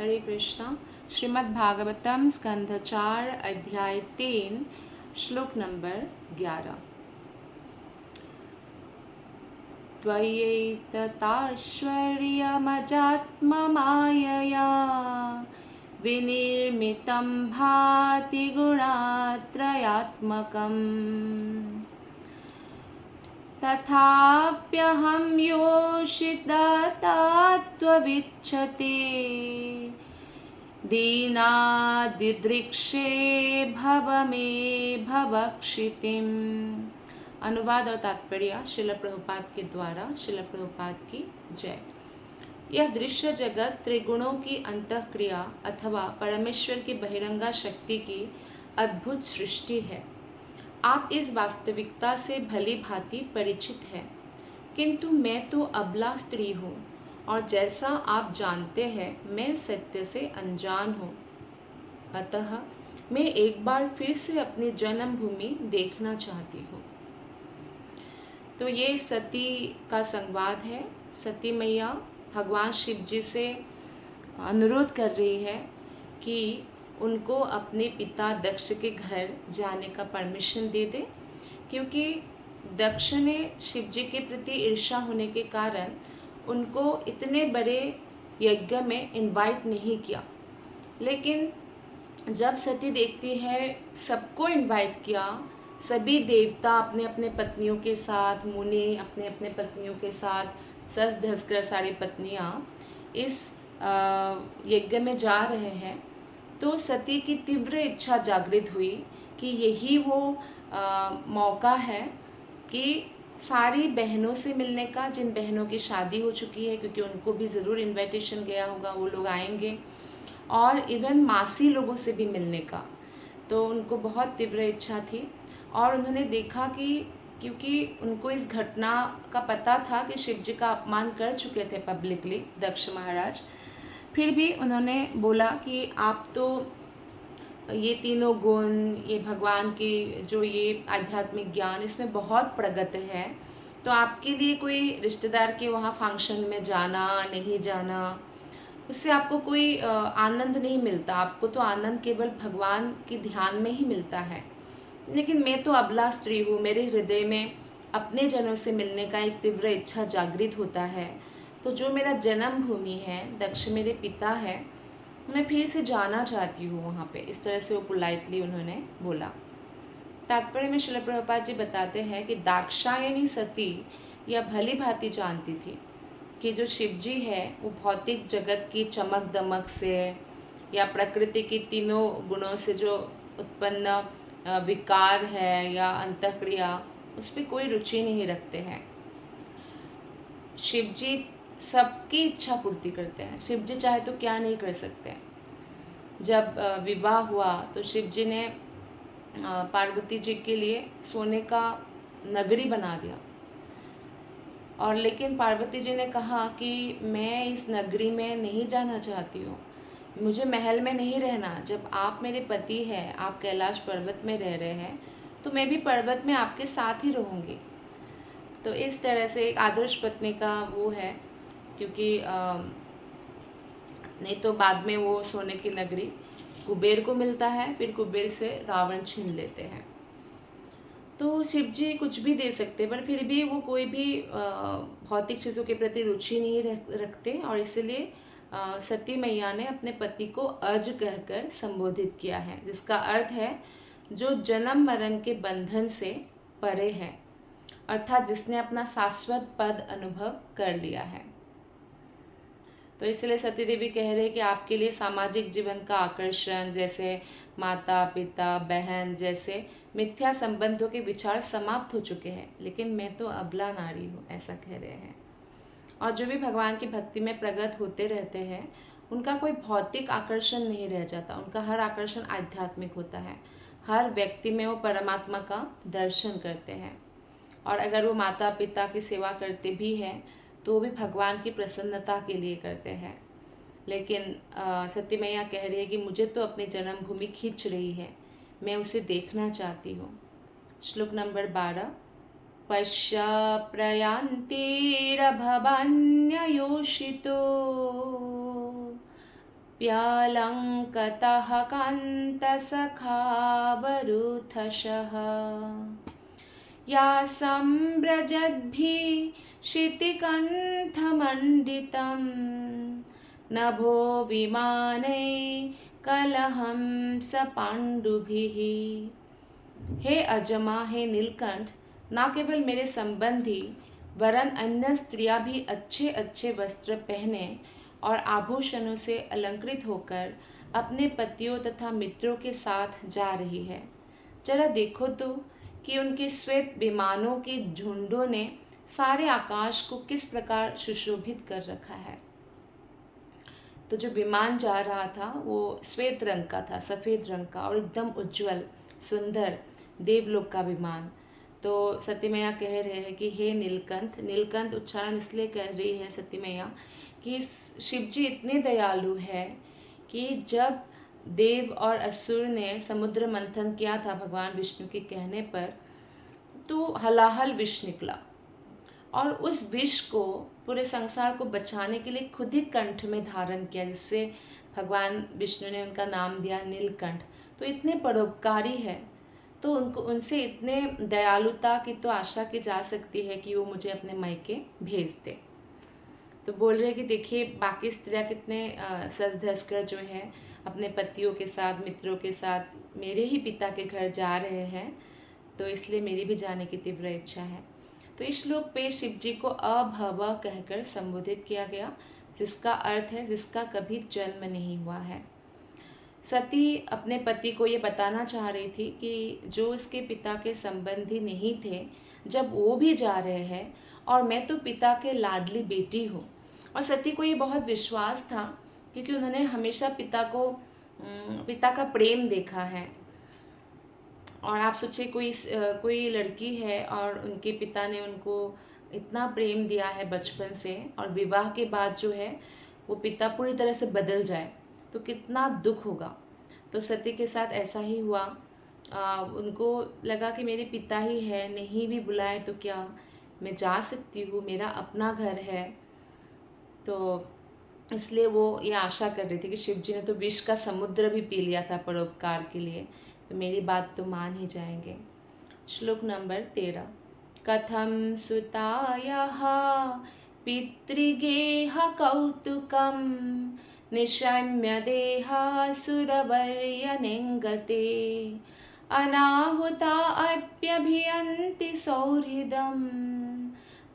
हरे कृष्णा। श्रीमद् भागवतम स्कंध 4 अध्याय 3 श्लोक नंबर 11। त्वयैतताश्वर्यमजात्ममायया विनिर्मितं भाति गुणात्रयात्मकम् तथाप्यहं योषितत्वविच्छते दीनादिदृक्षे भव मे भवक्षितिम्। अनुवाद और तात्पर्य श्रील प्रभुपाद के द्वारा। श्रील प्रभुपाद की जय। यह दृश्य जगत त्रिगुणों की अंतःक्रिया अथवा परमेश्वर की बहिरंगा शक्ति की अद्भुत सृष्टि है। आप इस वास्तविकता से भली भांति परिचित हैं, किंतु मैं तो अबला स्त्री हूँ और जैसा आप जानते हैं मैं सत्य से अनजान हूँ। अतः मैं एक बार फिर से अपनी जन्मभूमि देखना चाहती हूँ। तो ये सती का संवाद है। सती मैया भगवान शिव जी से अनुरोध कर रही है कि उनको अपने पिता दक्ष के घर जाने का परमिशन दे दे, क्योंकि दक्ष ने शिव जी के प्रति ईर्ष्या होने के कारण उनको इतने बड़े यज्ञ में इनवाइट नहीं किया। लेकिन जब सती देखती है सबको इनवाइट किया, सभी देवता अपने अपने पत्नियों के साथ, मुनि अपने अपने पत्नियों के साथ, सज धस कर सारी पत्नियाँ इस यज्ञ में जा रहे हैं, तो सती की तीव्र इच्छा जागृत हुई कि यही वो मौका है कि सारी बहनों से मिलने का, जिन बहनों की शादी हो चुकी है, क्योंकि उनको भी ज़रूर इनविटेशन गया होगा, वो लोग आएंगे, और इवन मासी लोगों से भी मिलने का। तो उनको बहुत तीव्र इच्छा थी और उन्होंने देखा कि क्योंकि उनको इस घटना का पता था कि शिव जी का अपमान कर चुके थे पब्लिकली दक्ष महाराज, फिर भी उन्होंने बोला कि आप तो ये तीनों गुण, ये भगवान की जो ये आध्यात्मिक ज्ञान, इसमें बहुत प्रगत है, तो आपके लिए कोई रिश्तेदार के वहाँ फंक्शन में जाना नहीं जाना, उससे आपको कोई आनंद नहीं मिलता। आपको तो आनंद केवल भगवान के ध्यान में ही मिलता है। लेकिन मैं तो अबला स्त्री हूँ, मेरे हृदय में अपने जनों से मिलने का एक तीव्र इच्छा जागृत होता है। तो जो मेरा जन्मभूमि है, दक्ष मेरे पिता है, मैं फिर से जाना चाहती हूँ वहाँ पे। इस तरह से वो पोलाइटली उन्होंने बोला। तात्पर्य में श्रील प्रभुपाद जी बताते हैं कि दाक्षायणी सती यह भली भांति जानती थी कि जो शिव जी है वो भौतिक जगत की चमक दमक से या प्रकृति की तीनों गुणों से जो उत्पन्न विकार है या अंतःक्रिया, उस पर कोई रुचि नहीं रखते हैं। शिव जी सबकी इच्छा पूर्ति करते हैं। शिव जी चाहे तो क्या नहीं कर सकते। जब विवाह हुआ तो शिव जी ने पार्वती जी के लिए सोने का नगरी बना दिया, और लेकिन पार्वती जी ने कहा कि मैं इस नगरी में नहीं जाना चाहती हूँ, मुझे महल में नहीं रहना। जब आप मेरे पति हैं, आप कैलाश पर्वत में रह रहे हैं, तो मैं भी पर्वत में आपके साथ ही रहूँगी। तो इस तरह से एक आदर्श पत्नी का वो है, क्योंकि नहीं तो बाद में वो सोने की नगरी कुबेर को मिलता है, फिर कुबेर से रावण छीन लेते हैं। तो शिव जी कुछ भी दे सकते, पर फिर भी वो कोई भी भौतिक चीज़ों के प्रति रुचि नहीं रखते, और इसलिए सती मैया ने अपने पति को अज कहकर संबोधित किया है, जिसका अर्थ है जो जन्म मरण के बंधन से परे है, अर्थात जिसने अपना शाश्वत पद अनुभव कर लिया है। तो इसलिए सती देवी कह रहे हैं कि आपके लिए सामाजिक जीवन का आकर्षण, जैसे माता पिता बहन जैसे मिथ्या संबंधों के विचार समाप्त हो चुके हैं, लेकिन मैं तो अबला नारी हूँ, ऐसा कह रहे हैं। और जो भी भगवान की भक्ति में प्रगत होते रहते हैं, उनका कोई भौतिक आकर्षण नहीं रह जाता, उनका हर आकर्षण आध्यात्मिक होता है। हर व्यक्ति में वो परमात्मा का दर्शन करते हैं, और अगर वो माता पिता की सेवा करते भी हैं तो भी भगवान की प्रसन्नता के लिए करते हैं। लेकिन सती मैया कह रही है कि मुझे तो अपनी जन्मभूमि खींच रही है, मैं उसे देखना चाहती हूँ। श्लोक नंबर 12। पश्य प्रयान्तिरभवन्ययोषितो प्यलङ्कतः कान्तसखावरुथशः या सम्व्रजद्भिषितिकण्ठमण्डितं नभो विमानै कलहं स पाण्डुभिः। हे अजमा, हे नीलकंठ, ना केवल मेरे संबंधी वरन अन्य स्त्रियां भी अच्छे अच्छे वस्त्र पहने और आभूषणों से अलंकृत होकर अपने पतियों तथा मित्रों के साथ जा रही है। जरा देखो तो कि उनके श्वेत विमानों के झुंडों ने सारे आकाश को किस प्रकार सुशोभित कर रखा है। तो जो विमान जा रहा था वो श्वेत रंग का था, सफ़ेद रंग का, और एकदम उज्जवल सुंदर देवलोक का विमान। तो सती मैया कह रहे हैं कि हे नीलकंठ, नीलकंठ उच्चारण इसलिए कर रही है सती मैया कि शिव जी इतने दयालु है कि जब देव और असुर ने समुद्र मंथन किया था भगवान विष्णु के कहने पर, तो हलाहल विष निकला और उस विष को पूरे संसार को बचाने के लिए खुद ही कंठ में धारण किया, जिससे भगवान विष्णु ने उनका नाम दिया नीलकंठ। तो इतने परोपकारी है, तो उनको उनसे इतने दयालुता की तो आशा की जा सकती है कि वो मुझे अपने मायके भेज दे। तो बोल रहे कि देखिए बाकी स्त्रियाँ कितने सज धज कर जो है अपने पतियों के साथ, मित्रों के साथ मेरे ही पिता के घर जा रहे हैं, तो इसलिए मेरी भी जाने की तीव्र इच्छा है। तो इस श्लोक पे शिव जी को अभव कहकर संबोधित किया गया, जिसका अर्थ है जिसका कभी जन्म नहीं हुआ है। सती अपने पति को ये बताना चाह रही थी कि जो उसके पिता के संबंधी नहीं थे, जब वो भी जा रहे हैं और मैं तो पिता के लाडली बेटी हूँ। और सती को ये बहुत विश्वास था क्योंकि उन्होंने हमेशा पिता का प्रेम देखा है। और आप सोचिए कोई लड़की है और उनके पिता ने उनको इतना प्रेम दिया है बचपन से, और विवाह के बाद जो है वो पिता पूरी तरह से बदल जाए तो कितना दुख होगा। तो सती के साथ ऐसा ही हुआ। उनको लगा कि मेरे पिता ही है, नहीं भी बुलाए तो क्या, मैं जा सकती हूँ, मेरा अपना घर है। तो इसलिए वो ये आशा कर रही थी कि शिव जी ने तो विष का समुद्र भी पी लिया था परोपकार के लिए, तो मेरी बात तो मान ही जाएंगे। श्लोक नंबर 13। कथम सुतायः पितृगेह कौतुकम निशम्य देहासुरवर्य निंगते अनाहुता अप्यभियन्ति सौहृदम्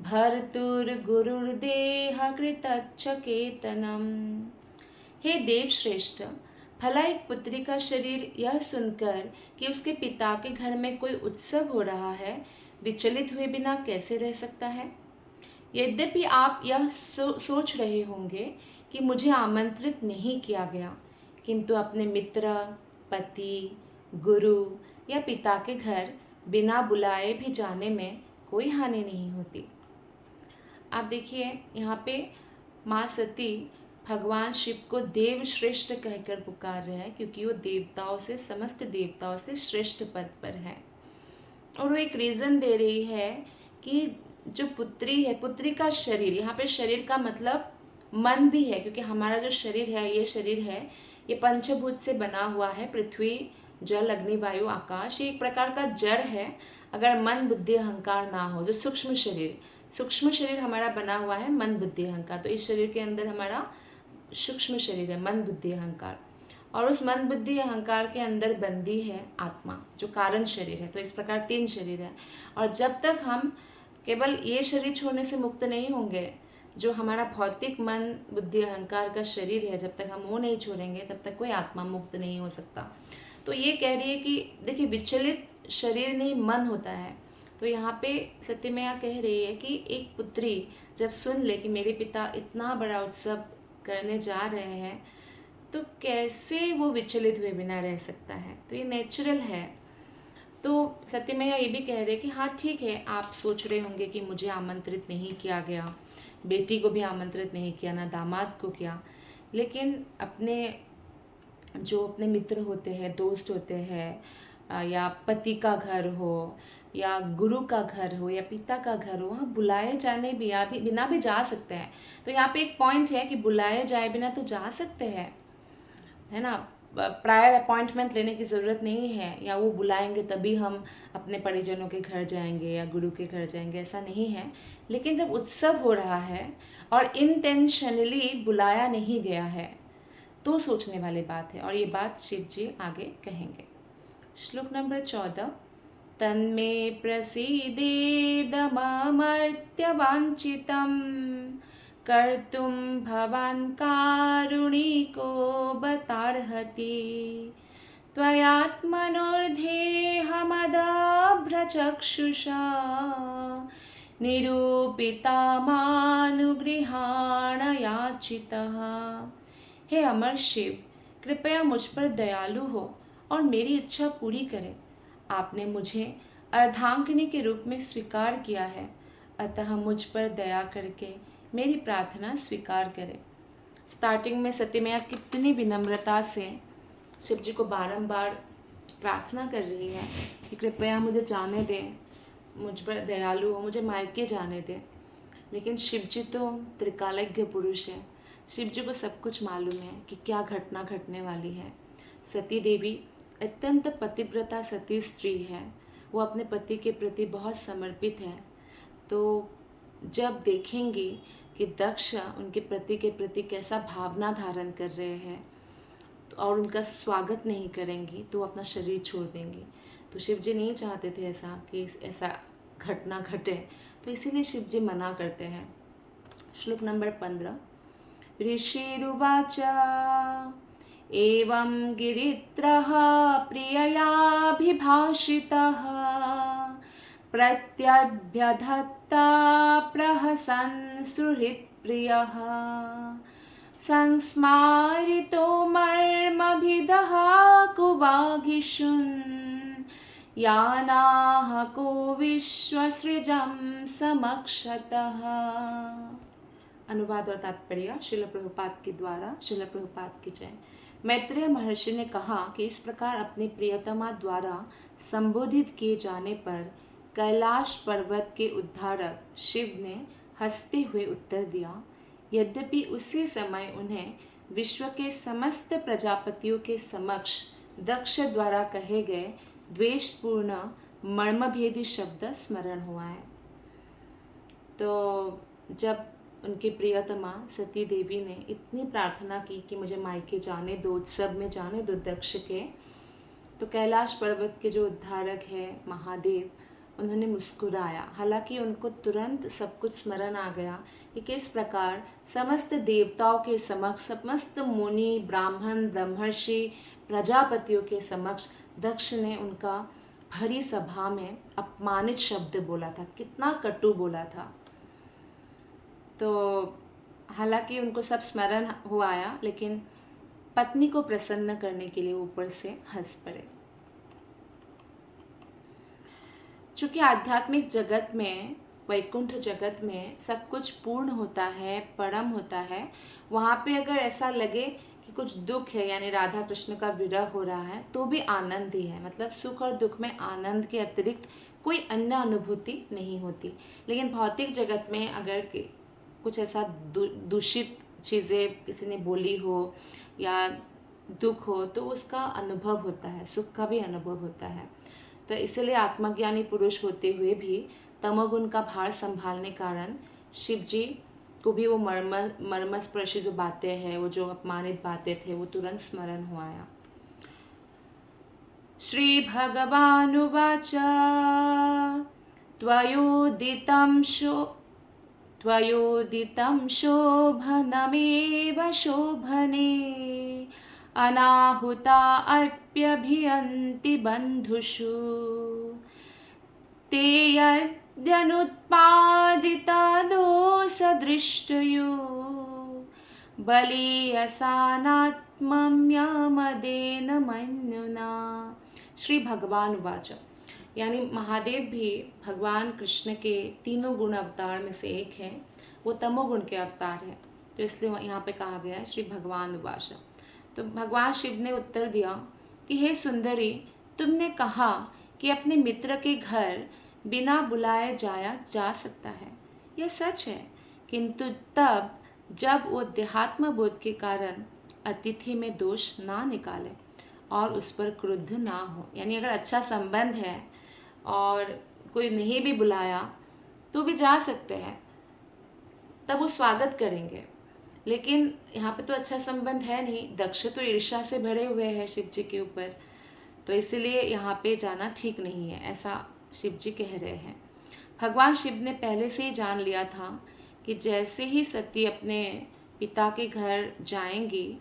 भर्तुर्गुरुर्देह कृतच्छ केतनम। हे देव श्रेष्ठ, भला एक पुत्री का शरीर यह सुनकर कि उसके पिता के घर में कोई उत्सव हो रहा है विचलित हुए बिना कैसे रह सकता है। यद्यपि आप यह सोच रहे होंगे कि मुझे आमंत्रित नहीं किया गया, किंतु अपने मित्र, पति, गुरु या पिता के घर बिना बुलाए भी जाने में कोई हानि नहीं होती। आप देखिए यहाँ पे माँ सती भगवान शिव को देव श्रेष्ठ कहकर पुकार रहे हैं, क्योंकि वो देवताओं से, समस्त देवताओं से श्रेष्ठ पद पर है। और वो एक रीज़न दे रही है कि जो पुत्री है, पुत्री का शरीर, यहाँ पे शरीर का मतलब मन भी है, क्योंकि हमारा जो शरीर है, ये शरीर है, ये पंचभूत से बना हुआ है। पृथ्वी, जल, अग्नि, वायु, आकाश, ये एक प्रकार का जड़ है। अगर मन, बुद्धि, अहंकार ना हो, जो सूक्ष्म शरीर हमारा बना हुआ है मन, बुद्धि, अहंकार, तो इस शरीर के अंदर हमारा सूक्ष्म शरीर है, मन, बुद्धि, अहंकार, और उस मन, बुद्धि, अहंकार के अंदर बंदी है आत्मा, जो कारण शरीर है। तो इस प्रकार 3 शरीर है। और जब तक हम केवल ये शरीर छोड़ने से मुक्त नहीं होंगे, जो हमारा भौतिक मन, बुद्धि, अहंकार का शरीर है, जब तक हम वो नहीं छोड़ेंगे तब तक कोई आत्मा मुक्त नहीं हो सकता। तो ये कह रही है कि देखिए विचलित शरीर नहीं मन होता है। तो यहाँ पे सती मैया कह रही है कि एक पुत्री जब सुन ले कि मेरे पिता इतना बड़ा उत्सव करने जा रहे हैं, तो कैसे वो विचलित हुए बिना रह सकता है। तो ये नेचुरल है। तो सती मैया ये भी कह रहे हैं कि हाँ ठीक है, आप सोच रहे होंगे कि मुझे आमंत्रित नहीं किया गया, बेटी को भी आमंत्रित नहीं किया, ना दामाद को किया, लेकिन जो अपने मित्र होते हैं, दोस्त होते हैं, या पति का घर हो, या गुरु का घर हो, या पिता का घर हो, वहाँ बुलाए जाने बिना भी जा सकते हैं। तो यहाँ पे एक पॉइंट है कि बुलाए जाए बिना तो जा सकते हैं, है ना, प्रायर अपॉइंटमेंट लेने की ज़रूरत नहीं है, या वो बुलाएंगे तभी हम अपने परिजनों के घर जाएंगे या गुरु के घर जाएंगे, ऐसा नहीं है। लेकिन जब उत्सव हो रहा है और इंटेंशनली बुलाया नहीं गया है तो सोचने वाली बात है, और ये बात शिव जी आगे कहेंगे। श्लोक नंबर 14। तन्मे प्रसीदेदमर्त्यवाञ्छितं कर्तुं भवान् कारुणिको बतार्हति त्वयात्मनोर्देहमदाभ्रचक्षुषा निरूपिता मानुगृहाण याचितः। हे अमर शिव, कृपया मुझ पर दयालु हो और मेरी इच्छा पूरी करें। आपने मुझे अर्धांगिनी के रूप में स्वीकार किया है, अतः मुझ पर दया करके मेरी प्रार्थना स्वीकार करें। स्टार्टिंग में सती मैया कितनी विनम्रता से शिव जी को बारंबार प्रार्थना कर रही है कि कृपया मुझे जाने दें, मुझ पर दयालु हो, मुझे मायके जाने दें। लेकिन शिव जी तो त्रिकालज्ञ पुरुष है, शिव जी को सब कुछ मालूम है कि क्या घटना घटने वाली है। सती देवी अत्यंत पतिव्रता सती स्त्री है, वो अपने पति के प्रति बहुत समर्पित है। तो जब देखेंगी कि दक्ष उनके पति के प्रति कैसा भावना धारण कर रहे हैं और उनका स्वागत नहीं करेंगी तो अपना शरीर छोड़ देंगी। तो शिव जी नहीं चाहते थे ऐसा कि ऐसा घटना घटे, तो इसीलिए शिव जी मना करते हैं। श्लोक नंबर 15। ऋषिरुवाच एवं गिरित्रः प्रिययाभिभाषितः प्रत्यभ्यधत्ता प्रहसन् सुहृत्प्रियः संस्मारितो मर्मभिदः कुवागिषुन् यानाहको विश्वसृजं समक्षतः। अनुवाद और तात्पर्य श्रील प्रभुपाद के द्वारा, श्रील प्रभुपाद की जय। मैत्रेय महर्षि ने कहा कि इस प्रकार अपनी प्रियतमा द्वारा संबोधित किए जाने पर कैलाश पर्वत के उद्धारक शिव ने हंसते हुए उत्तर दिया, यद्यपि उसी समय उन्हें विश्व के समस्त प्रजापतियों के समक्ष दक्ष द्वारा कहे गए द्वेषपूर्ण मर्मभेदी शब्द स्मरण हुआ है। तो जब उनकी प्रियतमा सती देवी ने इतनी प्रार्थना की कि मुझे मायके जाने दो, उत्सव में जाने दो दक्ष के, तो कैलाश पर्वत के जो उद्धारक है महादेव, उन्होंने मुस्कुराया। हालांकि उनको तुरंत सब कुछ स्मरण आ गया कि किस प्रकार समस्त देवताओं के समक्ष, समस्त मुनि ब्राह्मण ब्रह्मर्षि प्रजापतियों के समक्ष दक्ष ने उनका भरी सभा में अपमानित शब्द बोला था, कितना कटु बोला था। तो हालांकि उनको सब स्मरण हो आया, लेकिन पत्नी को प्रसन्न करने के लिए ऊपर से हंस पड़े। चूँकि आध्यात्मिक जगत में, वैकुंठ जगत में सब कुछ पूर्ण होता है, परम होता है, वहाँ पे अगर ऐसा लगे कि कुछ दुख है, यानी राधा कृष्ण का विरह हो रहा है, तो भी आनंद ही है। मतलब सुख और दुख में आनंद के अतिरिक्त कोई अन्य अनुभूति नहीं होती। लेकिन भौतिक जगत में अगर कुछ ऐसा दूषित चीज़ें किसी ने बोली हो या दुख हो तो उसका अनुभव होता है, सुख का भी अनुभव होता है। तो इसलिए आत्मज्ञानी पुरुष होते हुए भी तमोगुण का भार संभालने कारण शिव जी को भी वो मर्मस्पर्शी जो बातें हैं, वो जो अपमानित बातें थे, वो तुरंत स्मरण हुआ आया। श्री भगवानुवाच त्वयोदितं शोभनमेव शोभने अनाहुता अप्यभियन्ति बन्धुषु ते यद्यनुत्पादिता दोषदृष्टयो बलीयसानात्म्यमदेन मन्युना। श्री भगवान वाच, यानी महादेव भी भगवान कृष्ण के तीनों गुण अवतार में से एक है, वो तमोगुण के अवतार है। तो इसलिए यहाँ पे कहा गया है श्री भगवान वाच। तो भगवान शिव ने उत्तर दिया कि हे सुंदरी, तुमने कहा कि अपने मित्र के घर बिना बुलाए जाया जा सकता है, यह सच है, किंतु तब जब वो देहात्म बोध के कारण अतिथि में दोष ना निकाले और उस पर क्रुद्ध ना हो। यानी अगर अच्छा संबंध है और कोई नहीं भी बुलाया तो भी जा सकते हैं, तब वो स्वागत करेंगे। लेकिन यहाँ पे तो अच्छा संबंध है नहीं, दक्ष तो ईर्ष्या से भरे हुए हैं शिव जी के ऊपर, तो इसीलिए यहाँ पे जाना ठीक नहीं है, ऐसा शिव जी कह रहे हैं। भगवान शिव ने पहले से ही जान लिया था कि जैसे ही सती अपने पिता के घर जाएंगी,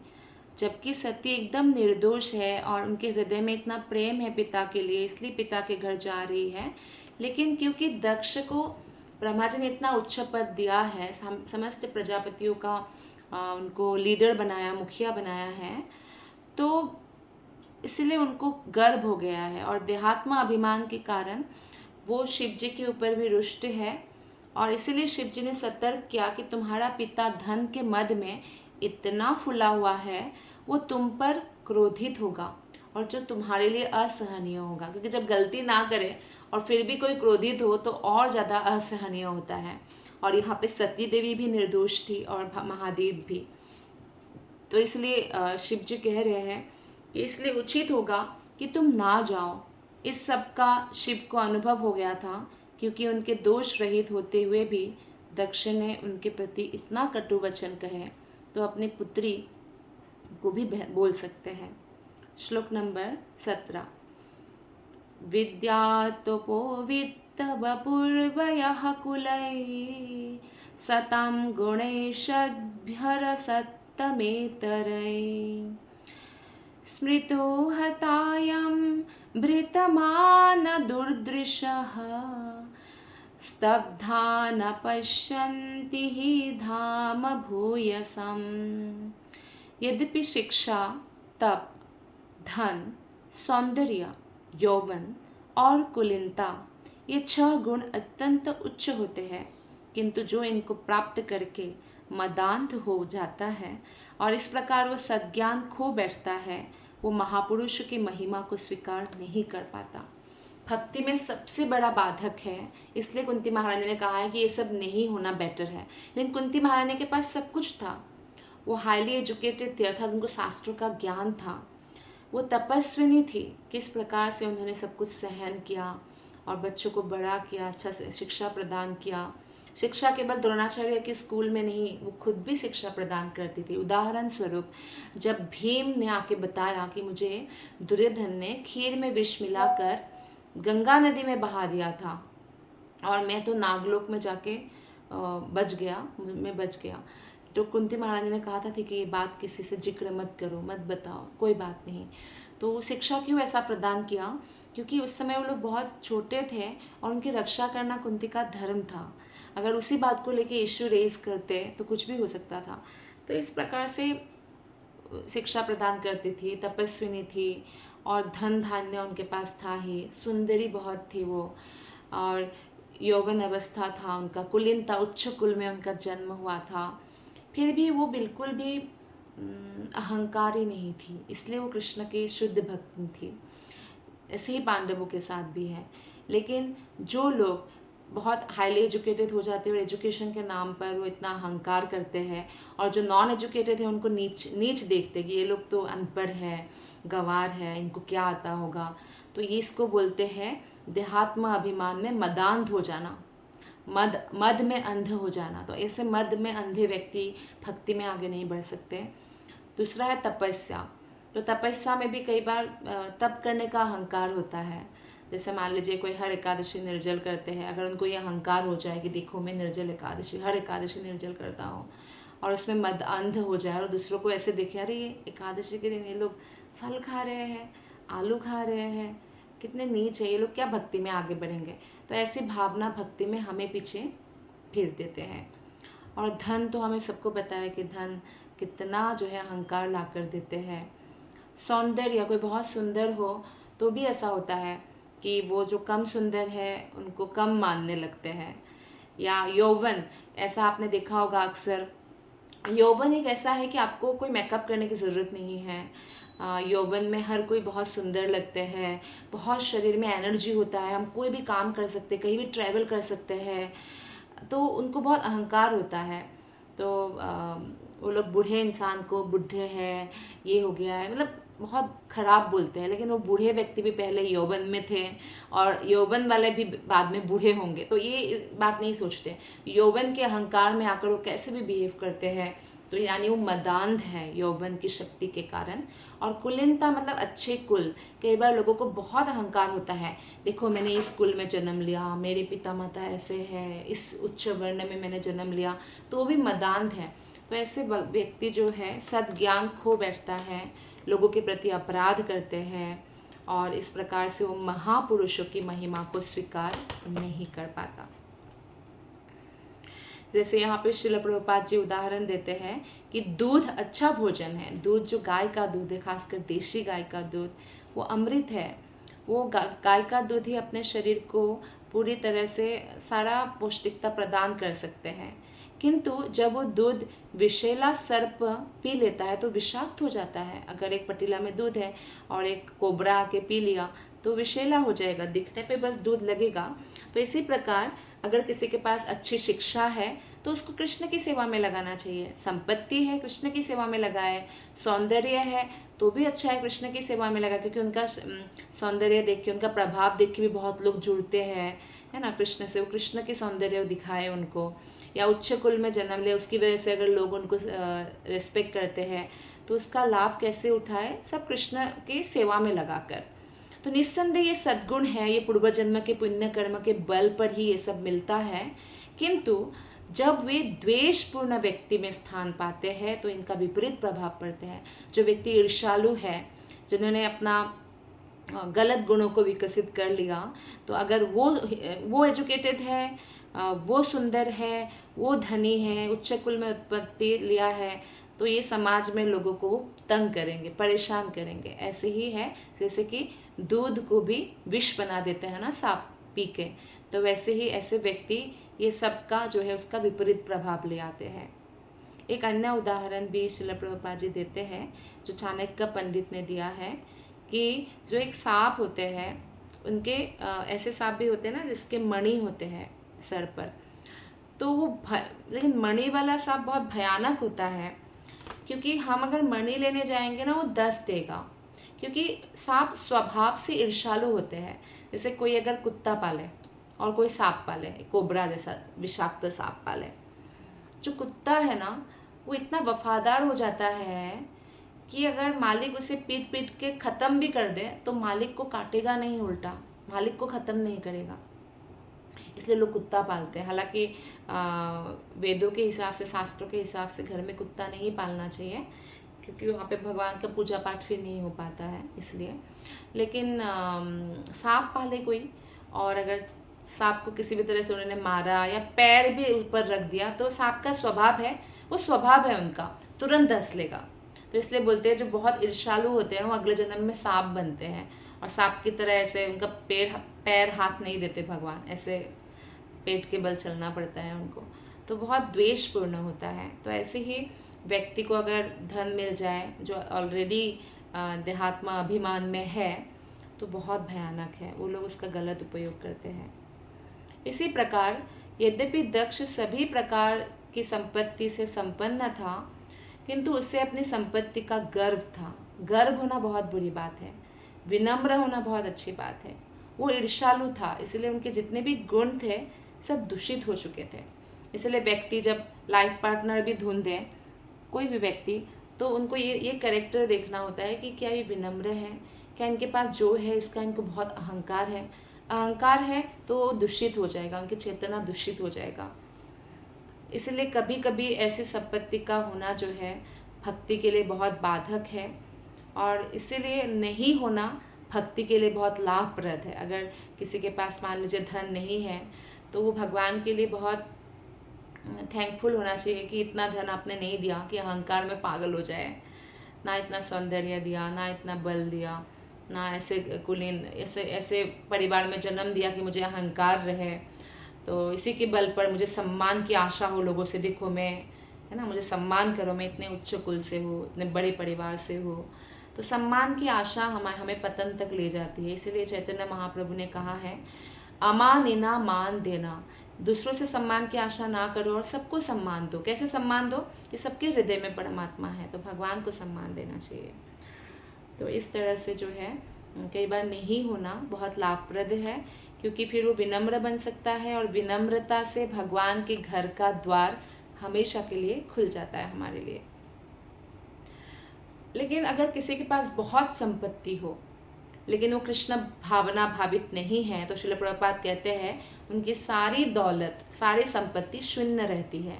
जबकि सती एकदम निर्दोष है और उनके हृदय में इतना प्रेम है पिता के लिए, इसलिए पिता के घर जा रही है, लेकिन क्योंकि दक्ष को ब्रह्मा जी ने इतना उच्च पद दिया है, समस्त प्रजापतियों का उनको लीडर बनाया, मुखिया बनाया है, तो इसलिए उनको गर्व हो गया है और देहात्म अभिमान के कारण वो शिव जी के ऊपर भी रुष्ट है। और इसीलिए शिव जी ने सतर्क किया कि तुम्हारा पिता धन के मद में इतना फुला हुआ है, वो तुम पर क्रोधित होगा और जो तुम्हारे लिए असहनीय होगा, क्योंकि जब गलती ना करे और फिर भी कोई क्रोधित हो तो और ज़्यादा असहनीय होता है। और यहाँ पे सती देवी भी निर्दोष थी और महादेव भी, तो इसलिए शिव जी कह रहे हैं कि इसलिए उचित होगा कि तुम ना जाओ। इस सब का शिव को अनुभव हो गया था, क्योंकि उनके दोष रहित होते हुए भी दक्ष ने उनके प्रति इतना कटु वचन कहे, तो अपनी पुत्री को भी बोल सकते हैं। श्लोक नंबर 17। विद्यातोपो वित्तवपुर्वयः कुलै सतां गुणेशद्भ्यरसत्तमेतरै स्मृतो हतायं भृतमान दुर्दृशः स्तब्धा न पश्यन्ति हि धाम भूयसम्। यद्यपि शिक्षा, तप, धन, सौंदर्य, यौवन और कुलीनता ये 6 गुण अत्यंत उच्च होते हैं, किंतु जो इनको प्राप्त करके मदान्ध हो जाता है और इस प्रकार वो सज्ञान खो बैठता है, वो महापुरुष की महिमा को स्वीकार नहीं कर पाता। भक्ति में सबसे बड़ा बाधक है, इसलिए कुंती महारानी ने कहा है कि ये सब नहीं होना बेटर है। लेकिन कुंती महारानी के पास सब कुछ था, वो हाईली एजुकेटेड थे, अर्थात उनको शास्त्रों का ज्ञान था, वो तपस्विनी थी। किस प्रकार से उन्होंने सब कुछ सहन किया और बच्चों को बड़ा किया, अच्छा से शिक्षा प्रदान किया। शिक्षा केवल द्रोणाचार्य के स्कूल में नहीं, वो खुद भी शिक्षा प्रदान करती थी। उदाहरण स्वरूप जब भीम ने आके बताया कि मुझे दुर्योधन ने खीर में विष मिलाकर गंगा नदी में बहा दिया था और मैं तो नागलोक में जाके बच गया, तो कुंती महारानी ने कहा था कि ये बात किसी से जिक्र मत करो, मत बताओ, कोई बात नहीं। तो शिक्षा क्यों ऐसा प्रदान किया? क्योंकि उस समय वो लोग बहुत छोटे थे और उनकी रक्षा करना कुंती का धर्म था। अगर उसी बात को लेके इश्यू रेज करते तो कुछ भी हो सकता था। तो इस प्रकार से शिक्षा प्रदान करती थी, तपस्विनी थी और धन धान्य उनके पास था ही, सुंदरी बहुत थी वो, और यौवन अवस्था था उनका, कुलीनता, उच्च कुल में उनका जन्म हुआ था। फिर भी वो बिल्कुल भी अहंकारी नहीं थी, इसलिए वो कृष्ण के शुद्ध भक्त थी। ऐसे ही पांडवों के साथ भी है। लेकिन जो लोग बहुत हाईली एजुकेटेड हो जाते हैं और एजुकेशन के नाम पर वो इतना अहंकार करते हैं, और जो नॉन एजुकेटेड है उनको नीच देखते कि ये लोग तो अनपढ़ है, गंवार है, इनको क्या आता होगा, तो ये इसको बोलते हैं देहात्म अभिमान में मदान्ध हो जाना, मद में अंध हो जाना। तो ऐसे मद में अंधे व्यक्ति भक्ति में आगे नहीं बढ़ सकते। दूसरा है तपस्या। तो तपस्या में भी कई बार तप करने का अहंकार होता है। जैसे मान लीजिए कोई हर एकादशी निर्जल करते हैं, अगर उनको ये अहंकार हो जाए कि देखो मैं निर्जल एकादशी, हर एकादशी निर्जल करता हूँ, और उसमें मद अंध हो जाए और दूसरों को ऐसे दिखे अरे ये एकादशी के दिन ये लोग फल खा रहे हैं, आलू खा रहे हैं, कितने नीच है ये लोग, क्या भक्ति में आगे बढ़ेंगे। तो ऐसी भावना भक्ति में हमें पीछे भेज देते हैं। और धन तो हमें सबको पता है कि धन कितना जो है अहंकार ला कर देते हैं। सौंदर्य, कोई बहुत सुंदर हो तो भी ऐसा होता है कि वो जो कम सुंदर है उनको कम मानने लगते हैं। या यौवन, ऐसा आपने देखा होगा अक्सर, यौवन एक ऐसा है कि आपको कोई मेकअप करने की ज़रूरत नहीं है। यौवन में हर कोई बहुत सुंदर लगते हैं, बहुत शरीर में एनर्जी होता है, हम कोई भी काम कर सकते हैं, कहीं भी ट्रैवल कर सकते हैं, तो उनको बहुत अहंकार होता है। तो वो लोग बूढ़े इंसान को बुढ़े है, ये हो गया है, मतलब बहुत खराब बोलते हैं। लेकिन वो बूढ़े व्यक्ति भी पहले यौवन में थे और यौवन वाले भी बाद में बूढ़े होंगे, तो ये बात नहीं सोचते। यौवन के अहंकार में आकर वो कैसे भी बिहेव करते हैं, तो यानी वो मदांध है यौवन की शक्ति के कारण। और कुलीनता मतलब अच्छे कुल। कई बार लोगों को बहुत अहंकार होता है, देखो मैंने इस कुल में जन्म लिया, मेरे पिता माता ऐसे हैं, इस उच्च वर्ण में मैंने जन्म लिया, तो वो भी मदांध है। तो ऐसे व्यक्ति जो है सद्ज्ञान खो बैठता है, लोगों के प्रति अपराध करते हैं और इस प्रकार से वो महापुरुषों की महिमा को स्वीकार नहीं कर पाता। जैसे यहाँ पे श्रील प्रभुपाद जी उदाहरण देते हैं कि दूध अच्छा भोजन है। दूध जो गाय का दूध है, खासकर देशी गाय का दूध, वो अमृत है। वो गाय का दूध ही अपने शरीर को पूरी तरह से सारा पौष्टिकता प्रदान कर सकते हैं। किंतु जब वो दूध विषैला सर्प पी लेता है तो विषाक्त हो जाता है। अगर एक पतीला में दूध है और एक कोबरा आके पी लिया तो विषैला हो जाएगा, दिखने पे बस दूध लगेगा। तो इसी प्रकार अगर किसी के पास अच्छी शिक्षा है तो उसको कृष्ण की सेवा में लगाना चाहिए। संपत्ति है, कृष्ण की सेवा में लगाए। सौंदर्य है तो भी अच्छा है, कृष्ण की सेवा में लगा, क्योंकि उनका सौंदर्य देख के, उनका प्रभाव देख के भी बहुत लोग जुड़ते हैं, है ना, कृष्ण से। वो कृष्ण की सौंदर्य दिखाए उनको। या उच्च कुल में जन्म ले, उसकी वजह से अगर लोग उनको रिस्पेक्ट करते हैं तो उसका लाभ कैसे उठाए, सब कृष्ण की सेवा में लगाकर। तो निस्संदेह ये सद्गुण है, ये पूर्व जन्म के पुण्य कर्म के बल पर ही ये सब मिलता है। किंतु जब वे द्वेषपूर्ण व्यक्ति में स्थान पाते हैं तो इनका विपरीत प्रभाव पड़ता है। जो व्यक्ति ईर्ष्यालु है, जिन्होंने अपना गलत गुणों को विकसित कर लिया, तो अगर वो एजुकेटेड है, वो सुंदर है, वो धनी है, उच्च कुल में उत्पत्ति लिया है, तो ये समाज में लोगों को तंग करेंगे, परेशान करेंगे। ऐसे ही है जैसे कि दूध को भी विष बना देते हैं ना सांप पी के, तो वैसे ही ऐसे व्यक्ति ये सब का जो है उसका विपरीत प्रभाव ले आते हैं। एक अन्य उदाहरण भी श्रील प्रभुपाद जी देते हैं, जो चाणक्य पंडित ने दिया है, कि जो एक सांप होते हैं, उनके ऐसे सांप भी होते हैं ना जिसके मणि होते हैं सर पर, तो वो लेकिन मणि वाला सांप बहुत भयानक होता है, क्योंकि हम अगर मणि लेने जाएंगे ना वो दस देगा, क्योंकि सांप स्वभाव से ईर्ष्यालु होते हैं। जैसे कोई अगर कुत्ता पाले और कोई सांप पाले, कोबरा जैसा विषाक्त सांप पाले, जो कुत्ता है ना वो इतना वफादार हो जाता है कि अगर मालिक उसे पीट पीट के ख़त्म भी कर दे तो मालिक को काटेगा नहीं, उल्टा मालिक को ख़त्म नहीं करेगा। इसलिए लोग कुत्ता पालते हैं। हालांकि वेदों के हिसाब से, शास्त्रों के हिसाब से घर में कुत्ता नहीं पालना चाहिए, क्योंकि वहाँ पे भगवान का पूजा पाठ फिर नहीं हो पाता है, इसलिए। लेकिन सांप पाले कोई, और अगर सांप को किसी भी तरह से उन्होंने मारा या पैर भी ऊपर रख दिया, तो सांप का स्वभाव है, वो स्वभाव है उनका, तुरंत डस लेगा। तो इसलिए बोलते हैं जो बहुत ईर्ष्यालु होते हैं वो अगले जन्म में सांप बनते हैं, और सांप की तरह ऐसे उनका पैर हाथ नहीं देते भगवान, ऐसे पेट के बल चलना पड़ता है उनको। तो बहुत द्वेषपूर्ण होता है। तो ऐसे ही व्यक्ति को अगर धन मिल जाए जो ऑलरेडी देहात्मा अभिमान में है, तो बहुत भयानक है, वो लोग उसका गलत उपयोग करते हैं। इसी प्रकार यद्यपि दक्ष सभी प्रकार की संपत्ति से संपन्न था, किंतु उससे अपनी संपत्ति का गर्व था। गर्व होना बहुत बुरी बात है, विनम्र होना बहुत अच्छी बात है। वो ईर्ष्यालु था, इसलिए उनके जितने भी गुण थे सब दूषित हो चुके थे। इसलिए व्यक्ति जब लाइफ पार्टनर भी ढूंढे, कोई भी व्यक्ति, तो उनको ये कैरेक्टर देखना होता है कि क्या ये विनम्र है, क्या इनके पास जो है इसका इनको बहुत अहंकार है। अहंकार है तो दूषित हो जाएगा, उनकी चेतना दूषित हो जाएगा। इसलिए कभी कभी ऐसी संपत्ति का होना जो है भक्ति के लिए बहुत बाधक है, और इसीलिए नहीं होना भक्ति के लिए बहुत लाभप्रद है। अगर किसी के पास मान लीजिए धन नहीं है, तो वो भगवान के लिए बहुत थैंकफुल होना चाहिए कि इतना धन आपने नहीं दिया कि अहंकार में पागल हो जाए, ना इतना सौंदर्य दिया, ना इतना बल दिया, ना ऐसे कुलीन ऐसे परिवार में जन्म दिया कि मुझे अहंकार रहे, तो इसी के बल पर मुझे सम्मान की आशा हो लोगों से, देखो मैं, है ना, मुझे सम्मान करो, मैं इतने उच्च कुल से हूँ, इतने बड़े परिवार से हूँ। तो सम्मान की आशा हमें पतन तक ले जाती है। इसीलिए चैतन्य महाप्रभु ने कहा है, अमानिना मान देना, दूसरों से सम्मान की आशा ना करो और सबको सम्मान दो। कैसे सम्मान दो? कि सबके हृदय में परमात्मा है, तो भगवान को सम्मान देना चाहिए। तो इस तरह से जो है कई बार नहीं होना बहुत लाभप्रद है, क्योंकि फिर वो विनम्र बन सकता है और विनम्रता से भगवान के घर का द्वार हमेशा के लिए खुल जाता है हमारे लिए। लेकिन अगर किसी के पास बहुत संपत्ति हो लेकिन वो कृष्ण भावना भावित नहीं है, तो श्रील प्रभुपाद कहते हैं उनकी सारी दौलत, सारी संपत्ति शून्य रहती है,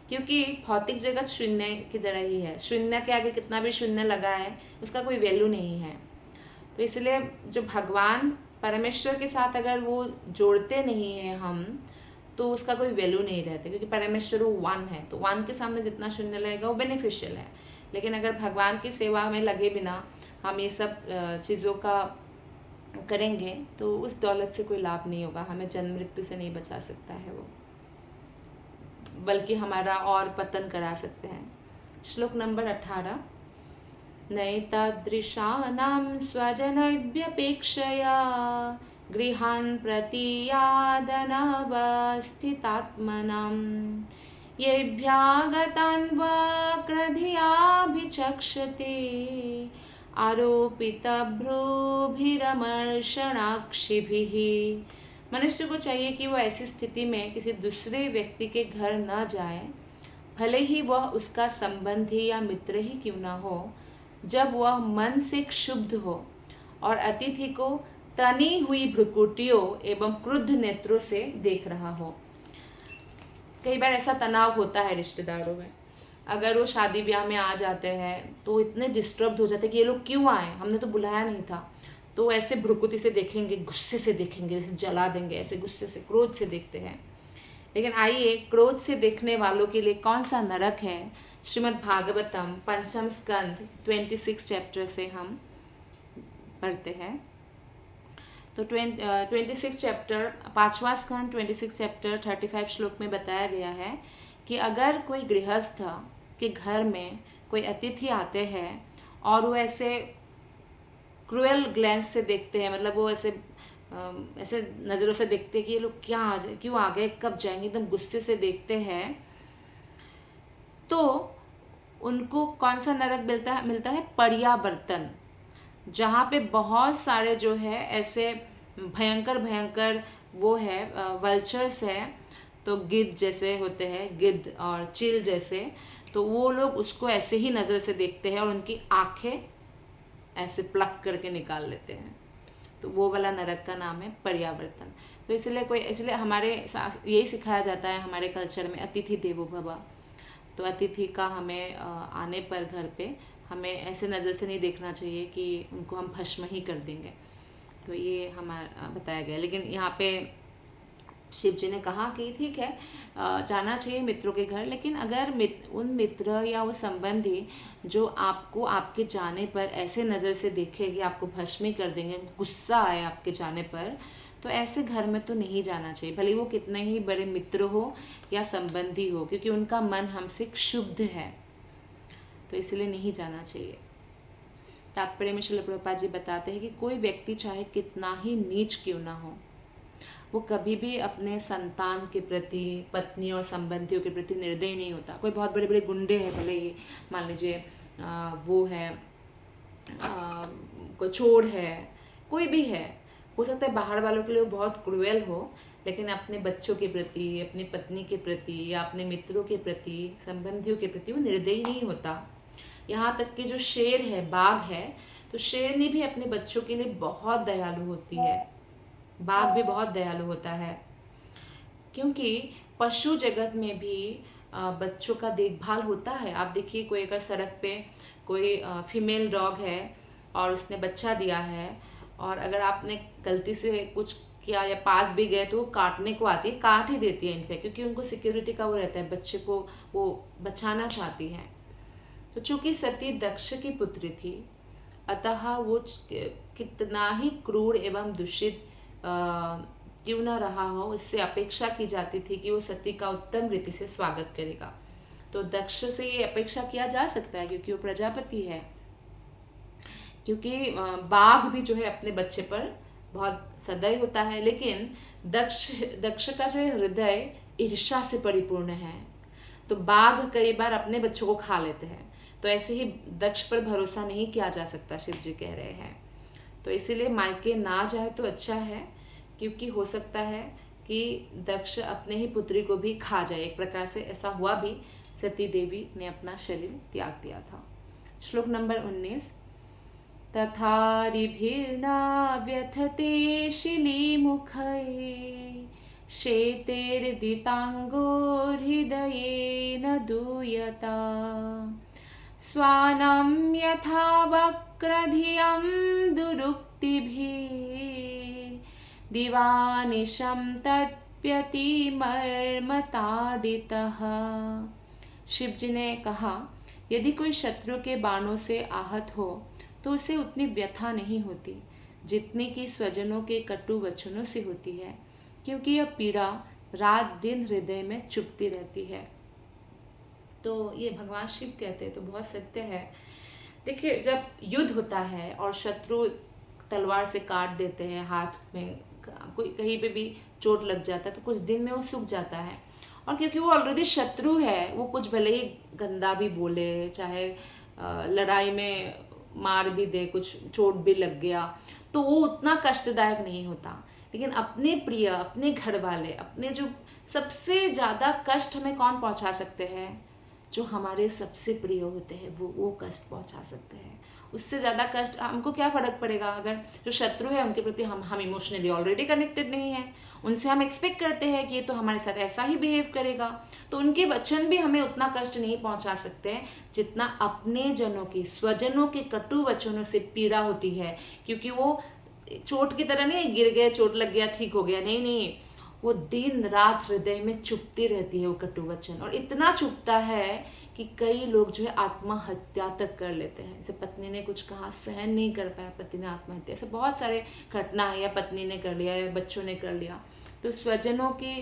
क्योंकि भौतिक जगत शून्य की तरह ही है। शून्य के आगे कितना भी शून्य लगा है उसका कोई वैल्यू नहीं है। तो इसलिए जो भगवान परमेश्वर के साथ अगर वो जोड़ते नहीं हैं हम, तो उसका कोई वैल्यू नहीं रहता, क्योंकि परमेश्वर वो वन है, तो वन के सामने जितना शून्य लगेगा वो बेनिफिशियल है। लेकिन अगर भगवान की सेवा में लगे बिना हम ये सब चीज़ों का करेंगे तो उस दौलत से कोई लाभ नहीं होगा, हमें जन्म मृत्यु से नहीं बचा सकता है वो, बल्कि हमारा और पतन करा सकते हैं। श्लोक नंबर 18। नैतादृशानां स्वजनव्यपेक्षया गृहान् प्रतियादनवस्थितात्मनां येभ्यागतान् वक्रधियाभिचक्षते आरोपितभ्रूभिरमर्षणाक्षिभिः। मनुष्य को चाहिए कि वह ऐसी स्थिति में किसी दूसरे व्यक्ति के घर न जाए, भले ही वह उसका संबंधी या मित्र ही क्यों न हो, जब वह मन से क्षुब्ध हो और अतिथि को तनी हुई भ्रुकुटियों एवं क्रुद्ध नेत्रों से देख रहा हो। कई बार ऐसा तनाव होता है रिश्तेदारों में, अगर वो शादी ब्याह में आ जाते हैं तो इतने डिस्टर्ब हो जाते हैं कि ये लोग क्यों आए, हमने तो बुलाया नहीं था। तो ऐसे भ्रुकुटी से देखेंगे, गुस्से से देखेंगे, जैसे जला देंगे, ऐसे गुस्से से क्रोध से देखते हैं। लेकिन आइए, क्रोध से देखने वालों के लिए कौन सा नरक है, श्रीमद् भागवतम पंचम स्कंद 26 चैप्टर से हम पढ़ते हैं। तो 26 चैप्टर 5वां स्कंद 26 चैप्टर 35 श्लोक में बताया गया है कि अगर कोई गृहस्थ के घर में कोई अतिथि आते हैं और वो ऐसे क्रूएल ग्लैंस से देखते हैं, मतलब वो ऐसे नज़रों से देखते हैं कि ये लोग क्यों आ गए, कब जाएंगे, एकदम गुस्से से देखते हैं, तो उनको कौन सा नरक मिलता है? पर्यावर्तन, जहाँ पे बहुत सारे जो है ऐसे भयंकर वो है वल्चर्स है, तो गिद्ध जैसे होते हैं, गिद्ध और चील जैसे, तो वो लोग उसको ऐसे ही नज़र से देखते हैं और उनकी आंखें ऐसे प्लक करके निकाल लेते हैं। तो वो वाला नरक का नाम है पर्यावर्तन। तो इसलिए हमारे यही सिखाया जाता है हमारे कल्चर में, अतिथि देवो भव। तो अतिथि का हमें आने पर घर पे हमें ऐसे नज़र से नहीं देखना चाहिए कि उनको हम भस्म ही कर देंगे। तो ये हमारा बताया गया। लेकिन यहाँ पे शिव जी ने कहा कि ठीक है, जाना चाहिए मित्रों के घर, लेकिन अगर उन मित्र या वो संबंधी जो आपको आपके जाने पर ऐसे नज़र से देखेंगे, आपको भस्म ही कर देंगे, गुस्सा आए आपके जाने पर, तो ऐसे घर में तो नहीं जाना चाहिए, भले वो कितने ही बड़े मित्र हो या संबंधी हो, क्योंकि उनका मन हमसे क्षुब्ध है, तो इसलिए नहीं जाना चाहिए। तात्पर्य में श्रील प्रभुपाद जी बताते हैं कि कोई व्यक्ति चाहे कितना ही नीच क्यों ना हो, वो कभी भी अपने संतान के प्रति, पत्नी और संबंधियों के प्रति निर्दयी नहीं होता। कोई बहुत बड़े बड़े गुंडे हैं, भले ही मान लीजिए वो है, कोई चोर है, कोई भी है, हो सकता है बाहर वालों के लिए वो बहुत क्रूएल हो, लेकिन अपने बच्चों के प्रति, अपनी पत्नी के प्रति या अपने मित्रों के प्रति, संबंधियों के प्रति वो निर्दयी नहीं होता। यहाँ तक कि जो शेर है, बाघ है, तो शेरनी भी अपने बच्चों के लिए बहुत दयालु होती है, बाघ भी बहुत दयालु होता है, क्योंकि पशु जगत में भी बच्चों का देखभाल होता है। आप देखिए, कोई अगर सड़क पे कोई फीमेल डॉग है और उसने बच्चा दिया है, और अगर आपने गलती से कुछ किया या पास भी गए तो वो काटने को आती है, काट ही देती है इनफैक्ट, क्योंकि उनको सिक्योरिटी का वो रहता है, बच्चे को वो बचाना चाहती हैं। तो चूँकि सती दक्ष की पुत्री थी, अतः वो कितना ही क्रूर एवं दूषित क्यों न रहा हो, इससे अपेक्षा की जाती थी कि वो सती का उत्तम रीति से स्वागत करेगा। तो दक्ष से ये अपेक्षा किया जा सकता है, क्योंकि वो प्रजापति है, क्योंकि बाघ भी जो है अपने बच्चे पर बहुत सदैव होता है, लेकिन दक्ष का जो हृदय ईर्ष्या से परिपूर्ण है। तो बाघ कई बार अपने बच्चों को खा लेते हैं, तो ऐसे ही दक्ष पर भरोसा नहीं किया जा सकता, शिव जी कह रहे हैं। तो इसीलिए मायके ना जाए तो अच्छा है, क्योंकि हो सकता है कि दक्ष अपने ही पुत्री को भी खा जाए। एक प्रकार से ऐसा हुआ भी, सती देवी ने अपना शरीर त्याग दिया था। श्लोक नंबर 19। तथा रिभिर्ना व्यथते शिलीमुखये शेतेर्दितांगो हृदये न दूयता स्वानं यथा वक्रधियं दुरुक्तिभिर्दिवानिशं तत्प्यतिमर्मताडितः। शिव जी ने कहा, यदि कोई शत्रु के बाणों से आहत हो तो उसे उतनी व्यथा नहीं होती जितनी कि स्वजनों के कटु वचनों से होती है, क्योंकि यह पीड़ा रात दिन हृदय में चुभती रहती है। तो ये भगवान शिव कहते हैं, तो बहुत सत्य है। देखिए, जब युद्ध होता है और शत्रु तलवार से काट देते हैं, हाथ में कोई कहीं पे भी चोट लग जाता है, तो कुछ दिन में वो सूख जाता है। और क्योंकि वो ऑलरेडी शत्रु है, वो कुछ भले ही गंदा भी बोले, चाहे लड़ाई में मार भी दे, कुछ चोट भी लग गया, तो वो उतना कष्टदायक नहीं होता। लेकिन अपने प्रिय, अपने घर वाले, अपने जो सबसे ज़्यादा कष्ट हमें कौन पहुंचा सकते हैं? जो हमारे सबसे प्रिय होते हैं, वो कष्ट पहुंचा सकते हैं। उससे ज़्यादा कष्ट हमको क्या फ़र्क पड़ेगा? अगर जो शत्रु है उनके प्रति हम इमोशनली ऑलरेडी कनेक्टेड नहीं है, उनसे हम एक्सपेक्ट करते हैं कि ये तो हमारे साथ ऐसा ही बिहेव करेगा, तो उनके वचन भी हमें उतना कष्ट नहीं पहुंचा सकते हैं जितना अपने जनों की, स्वजनों के कटु वचनों से पीड़ा होती है। क्योंकि वो चोट की तरह नहीं, गिर गए, चोट लग गया, ठीक हो गया, नहीं, वो दिन रात हृदय में चुभती रहती है वो कटु वचन। और इतना चुभता है कि कई लोग जो है आत्महत्या तक कर लेते हैं। जैसे पत्नी ने कुछ कहा, सहन नहीं कर पाया, पति ने आत्महत्या, ऐसे बहुत सारे घटना है, या पत्नी ने कर लिया या बच्चों ने कर लिया। तो स्वजनों के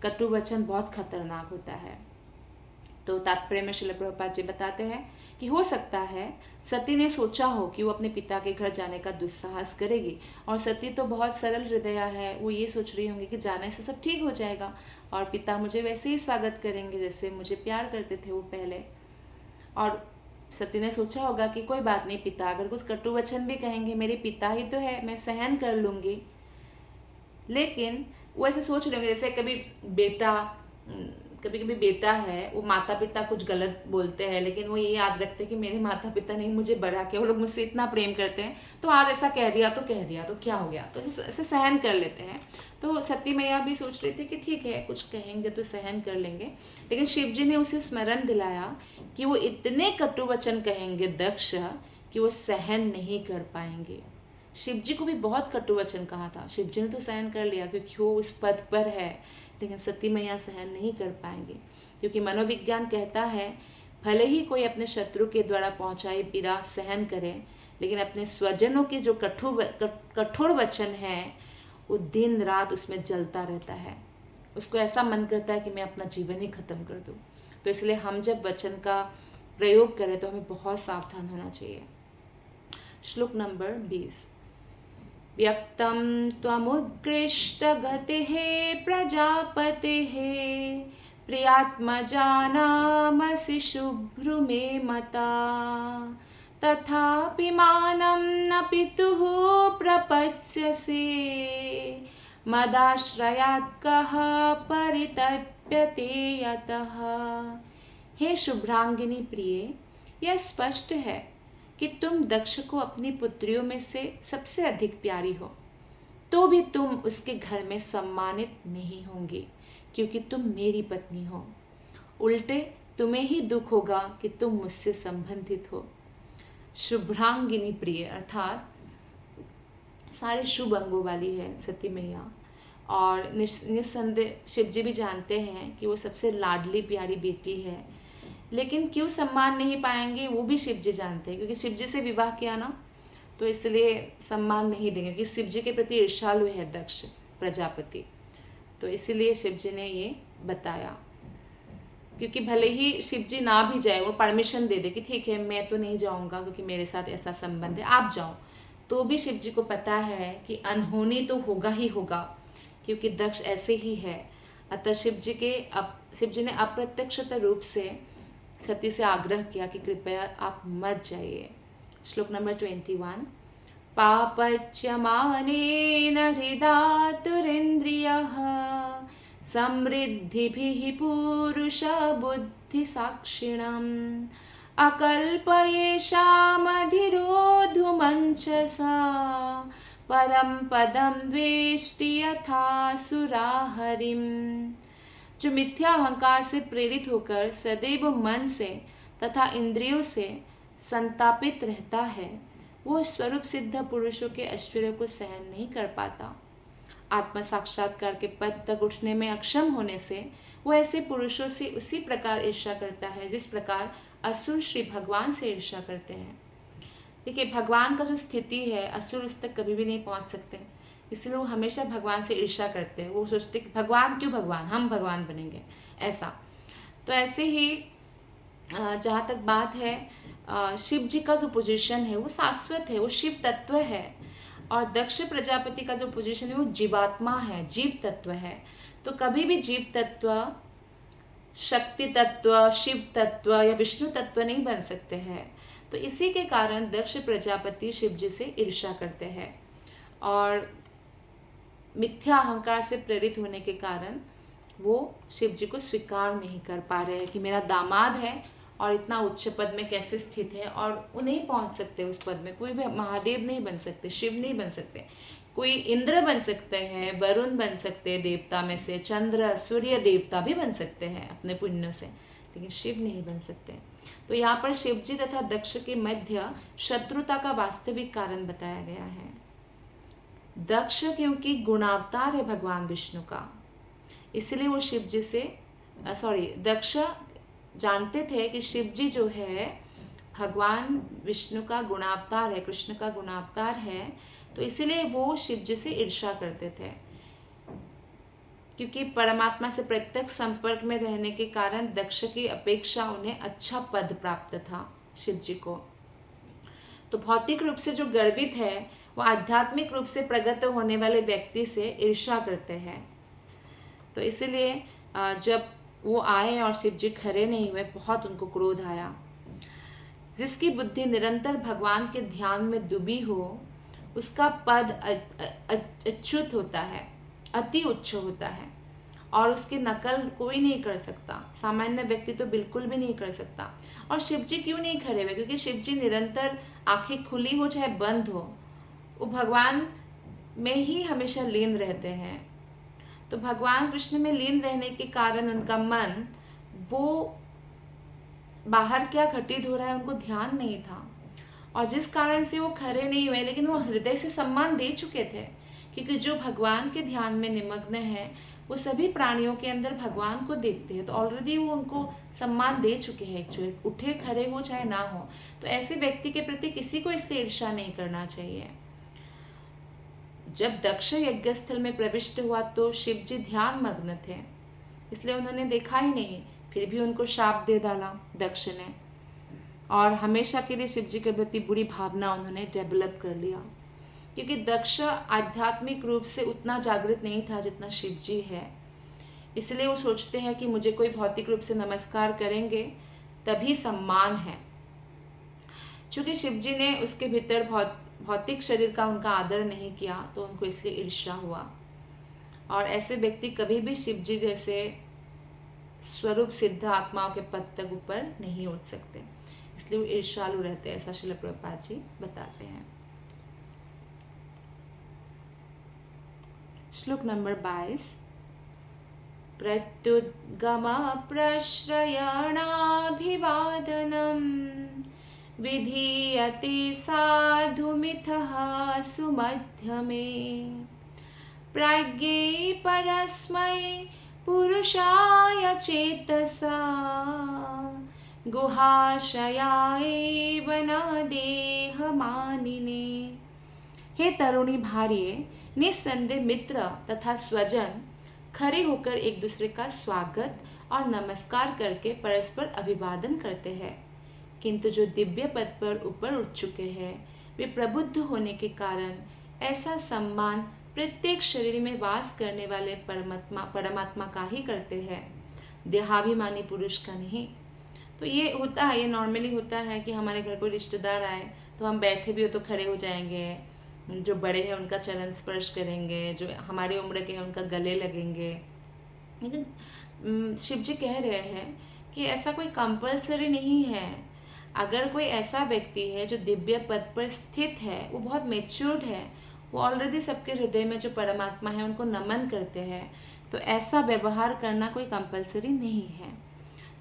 कटु वचन बहुत खतरनाक होता है। तो तात्पर्य में श्रील प्रभुपाद जी बताते हैं कि हो सकता है सती ने सोचा हो कि वो अपने पिता के घर जाने का दुस्साहस करेगी, और सती तो बहुत सरल हृदया है, वो ये सोच रही होंगी कि जाने से सब ठीक हो जाएगा और पिता मुझे वैसे ही स्वागत करेंगे जैसे मुझे प्यार करते थे वो पहले। और सती ने सोचा होगा कि कोई बात नहीं, पिता अगर कुछ कटु वचन भी कहेंगे, मेरे पिता ही तो है, मैं सहन कर लूँगी। लेकिन वो ऐसे सोच रहे होंगे जैसे कभी कभी बेटा है, वो माता पिता कुछ गलत बोलते हैं, लेकिन वो ये याद रखते हैं कि मेरे माता पिता ने मुझे बड़ा किया, वो लोग मुझसे इतना प्रेम करते हैं, तो आज ऐसा कह दिया तो क्या हो गया, तो ऐसे सहन कर लेते हैं। तो सती मैया भी सोच रही थी कि ठीक है, कुछ कहेंगे तो सहन कर लेंगे। लेकिन शिव जी ने उसे स्मरण दिलाया कि वो इतने कटु वचन कहेंगे दक्ष कि वो सहन नहीं कर पाएंगे। शिव जी को भी बहुत कटु वचन कहा था, शिव जी ने तो सहन कर लिया क्योंकि वो उस पद पर है, लेकिन सती मैया सहन नहीं कर पाएंगे। क्योंकि मनोविज्ञान कहता है भले ही कोई अपने शत्रु के द्वारा पहुंचाई पीड़ा सहन करे, लेकिन अपने स्वजनों के जो कठोर वचन हैं वो दिन रात उसमें जलता रहता है, उसको ऐसा मन करता है कि मैं अपना जीवन ही खत्म कर दूं। तो इसलिए हम जब वचन का प्रयोग करें तो हमें बहुत सावधान होना चाहिए। श्लोक नंबर 20। व्यक्तं त्वमुत्कृष्टगतिः प्रजापतिः प्रियात्मजानामसि शुभ्रुमे मता तथापि मानं न पितुः प्रपत्स्यसे मदाश्रयात् कः परितप्यते यतः। हे शुभ्रांगिनी प्रिय, यह स्पष्ट है कि तुम दक्ष को अपनी पुत्रियों में से सबसे अधिक प्यारी हो, तो भी तुम उसके घर में सम्मानित नहीं होंगी क्योंकि तुम मेरी पत्नी हो। उल्टे तुम्हें ही दुख होगा कि तुम मुझसे संबंधित हो। शुभ्रांगिनी प्रिय अर्थात सारे शुभ अंगों वाली है सती मैया, और निस्संदेह शिव जी भी जानते हैं कि वो सबसे लाडली प्यारी बेटी है, लेकिन क्यों सम्मान नहीं पाएंगे वो भी शिव जी जानते हैं, क्योंकि शिव जी से विवाह किया ना, तो इसलिए सम्मान नहीं देंगे, क्योंकि शिव जी के प्रति ईर्ष्यालु है दक्ष प्रजापति। तो इसीलिए शिव जी ने ये बताया, क्योंकि भले ही शिव जी ना भी जाए, वो परमिशन दे दे कि ठीक है मैं तो नहीं जाऊंगा क्योंकि मेरे साथ ऐसा संबंध है, आप जाओ, तो भी शिव जी को पता है कि अनहोनी तो होगा ही होगा, क्योंकि दक्ष ऐसे ही है। अतः शिव जी ने अप्रत्यक्षता रूप से सती से आग्रह किया कि कृपया आप मत जाइए। श्लोक नंबर 21। पापच्यमानेन हृदातुरेन्द्रियः समृद्धिभिः पुरुषबुद्धिसाक्षिणम् अकल्पयेषामधिरोधुमञ्चसा परं पदं द्वेष्टि यथासुरा हरिम्। जो मिथ्या अहंकार से प्रेरित होकर सदैव मन से तथा इंद्रियों से संतापित रहता है, वो स्वरूप सिद्ध पुरुषों के ऐश्वर्य को सहन नहीं कर पाता। आत्म साक्षात्कार के पद तक उठने में अक्षम होने से वो ऐसे पुरुषों से उसी प्रकार ईर्ष्या करता है जिस प्रकार असुर श्री भगवान से ईर्ष्या करते हैं। देखिए, भगवान का जो स्थिति है, असुर उस तक कभी भी नहीं पहुंच सकते, इसलिए वो हमेशा भगवान से ईर्ष्या करते हैं। वो सोचते कि भगवान क्यों भगवान, हम भगवान बनेंगे, ऐसा। तो ऐसे ही जहाँ तक बात है, शिव जी का जो पोजीशन है वो शाश्वत है, वो शिव तत्व है। और दक्ष प्रजापति का जो पोजीशन है वो जीवात्मा है, जीव तत्व है। तो कभी भी जीव तत्व शक्ति तत्व, शिव तत्व या विष्णु तत्व नहीं बन सकते हैं। तो इसी के कारण दक्ष प्रजापति शिव जी से ईर्ष्या करते हैं और मिथ्या अहंकार से प्रेरित होने के कारण वो शिव जी को स्वीकार नहीं कर पा रहे हैं कि मेरा दामाद है और इतना उच्च पद में कैसे स्थित है, और वो नहीं पहुंच सकते उस पद में। कोई भी महादेव नहीं बन सकते, शिव नहीं बन सकते। कोई इंद्र बन सकते हैं, वरुण बन सकते हैं देवता में से, चंद्र सूर्य देवता भी बन सकते हैं अपने पुण्य से, लेकिन शिव नहीं बन सकते। तो यहाँ पर शिव जी तथा दक्ष के मध्य शत्रुता का वास्तविक कारण बताया गया है। दक्ष क्योंकि गुणावतार है भगवान विष्णु का, इसलिए वो शिव जी से दक्ष जानते थे कि शिव जी जो है भगवान विष्णु का गुणावतार है, कृष्ण का गुणावतार है, तो इसीलिए वो शिव जी से ईर्ष्या करते थे, क्योंकि परमात्मा से प्रत्यक्ष संपर्क में रहने के कारण दक्ष की अपेक्षा उन्हें अच्छा पद प्राप्त था शिव जी को। तो भौतिक रूप से जो गर्वित है वो आध्यात्मिक रूप से प्रगत होने वाले व्यक्ति से ईर्ष्या करते हैं। तो इसीलिए जब वो आए और शिव जी खड़े नहीं हुए, बहुत उनको क्रोध आया। जिसकी बुद्धि निरंतर भगवान के ध्यान में डूबी हो, उसका पद अच्युत होता है, अति उच्च होता है, और उसकी नकल कोई नहीं कर सकता। सामान्य व्यक्ति तो बिल्कुल भी नहीं कर सकता। और शिव जी क्यों नहीं खड़े हुए? क्योंकि शिव जी निरंतर आंखें खुली हो चाहे बंद हो, वो भगवान में ही हमेशा लीन रहते हैं। तो भगवान कृष्ण में लीन रहने के कारण उनका मन, वो बाहर क्या घटित हो रहा है उनको ध्यान नहीं था, और जिस कारण से वो खड़े नहीं हुए, लेकिन वो हृदय से सम्मान दे चुके थे। क्योंकि जो भगवान के ध्यान में निमग्न है वो सभी प्राणियों के अंदर भगवान को देखते हैं, तो ऑलरेडी वो उनको सम्मान दे चुके हैं एक्चुअली, उठे खड़े हो चाहे ना हो। तो ऐसे व्यक्ति के प्रति किसी को इससे ईर्ष्या नहीं करना चाहिए। जब दक्ष यज्ञस्थल में प्रविष्ट हुआ तो शिव जी ध्यान मग्न थे, इसलिए उन्होंने देखा ही नहीं, फिर भी उनको शाप दे डाला दक्ष ने, और हमेशा के लिए शिव जी के प्रति बुरी भावना उन्होंने डेवलप कर लिया। क्योंकि दक्ष आध्यात्मिक रूप से उतना जागृत नहीं था जितना शिव जी है, इसलिए वो सोचते हैं कि मुझे कोई भौतिक रूप से नमस्कार करेंगे तभी सम्मान है। चूँकि शिव जी ने उसके भीतर भौतिक शरीर का उनका आदर नहीं किया, तो उनको इसलिए ईर्ष्या हुआ। और ऐसे व्यक्ति कभी भी शिव जी जैसे स्वरूप सिद्ध आत्माओं के पद तक ऊपर नहीं उठ सकते, इसलिए वो ईर्ष्यालु रहते हैं, ऐसा श्रील प्रभुपाद जी बताते हैं। श्लोक नंबर 22। प्रत्युद्गम प्रश्रयणाभिवादनम विधीयते साधुमिथः सुमध्यमे प्राज्ञे परस्मै पुरुषाय चेतसा गुहाशयाय न देहमानिने। हे तरुणी भार्ये, निस्संदेह मित्र तथा स्वजन खड़े होकर एक दूसरे का स्वागत और नमस्कार करके परस्पर अभिवादन करते हैं, किंतु जो दिव्य पद पर ऊपर उठ चुके हैं वे प्रबुद्ध होने के कारण ऐसा सम्मान प्रत्येक शरीर में वास करने वाले परमात्मा का ही करते हैं, देहाभिमानी पुरुष का नहीं। तो ये होता है, ये नॉर्मली होता है कि हमारे घर कोई रिश्तेदार आए तो हम बैठे भी हो तो खड़े हो जाएंगे, जो बड़े हैं उनका चरण स्पर्श करेंगे, जो हमारी उम्र के हैं उनका गले लगेंगे। लेकिन शिव जी कह रहे हैं कि ऐसा कोई कंपलसरी नहीं है। अगर कोई ऐसा व्यक्ति है जो दिव्य पद पर स्थित है, वो बहुत मेच्योर्ड है, वो ऑलरेडी सबके हृदय में जो परमात्मा है उनको नमन करते हैं, तो ऐसा व्यवहार करना कोई कंपलसरी नहीं है।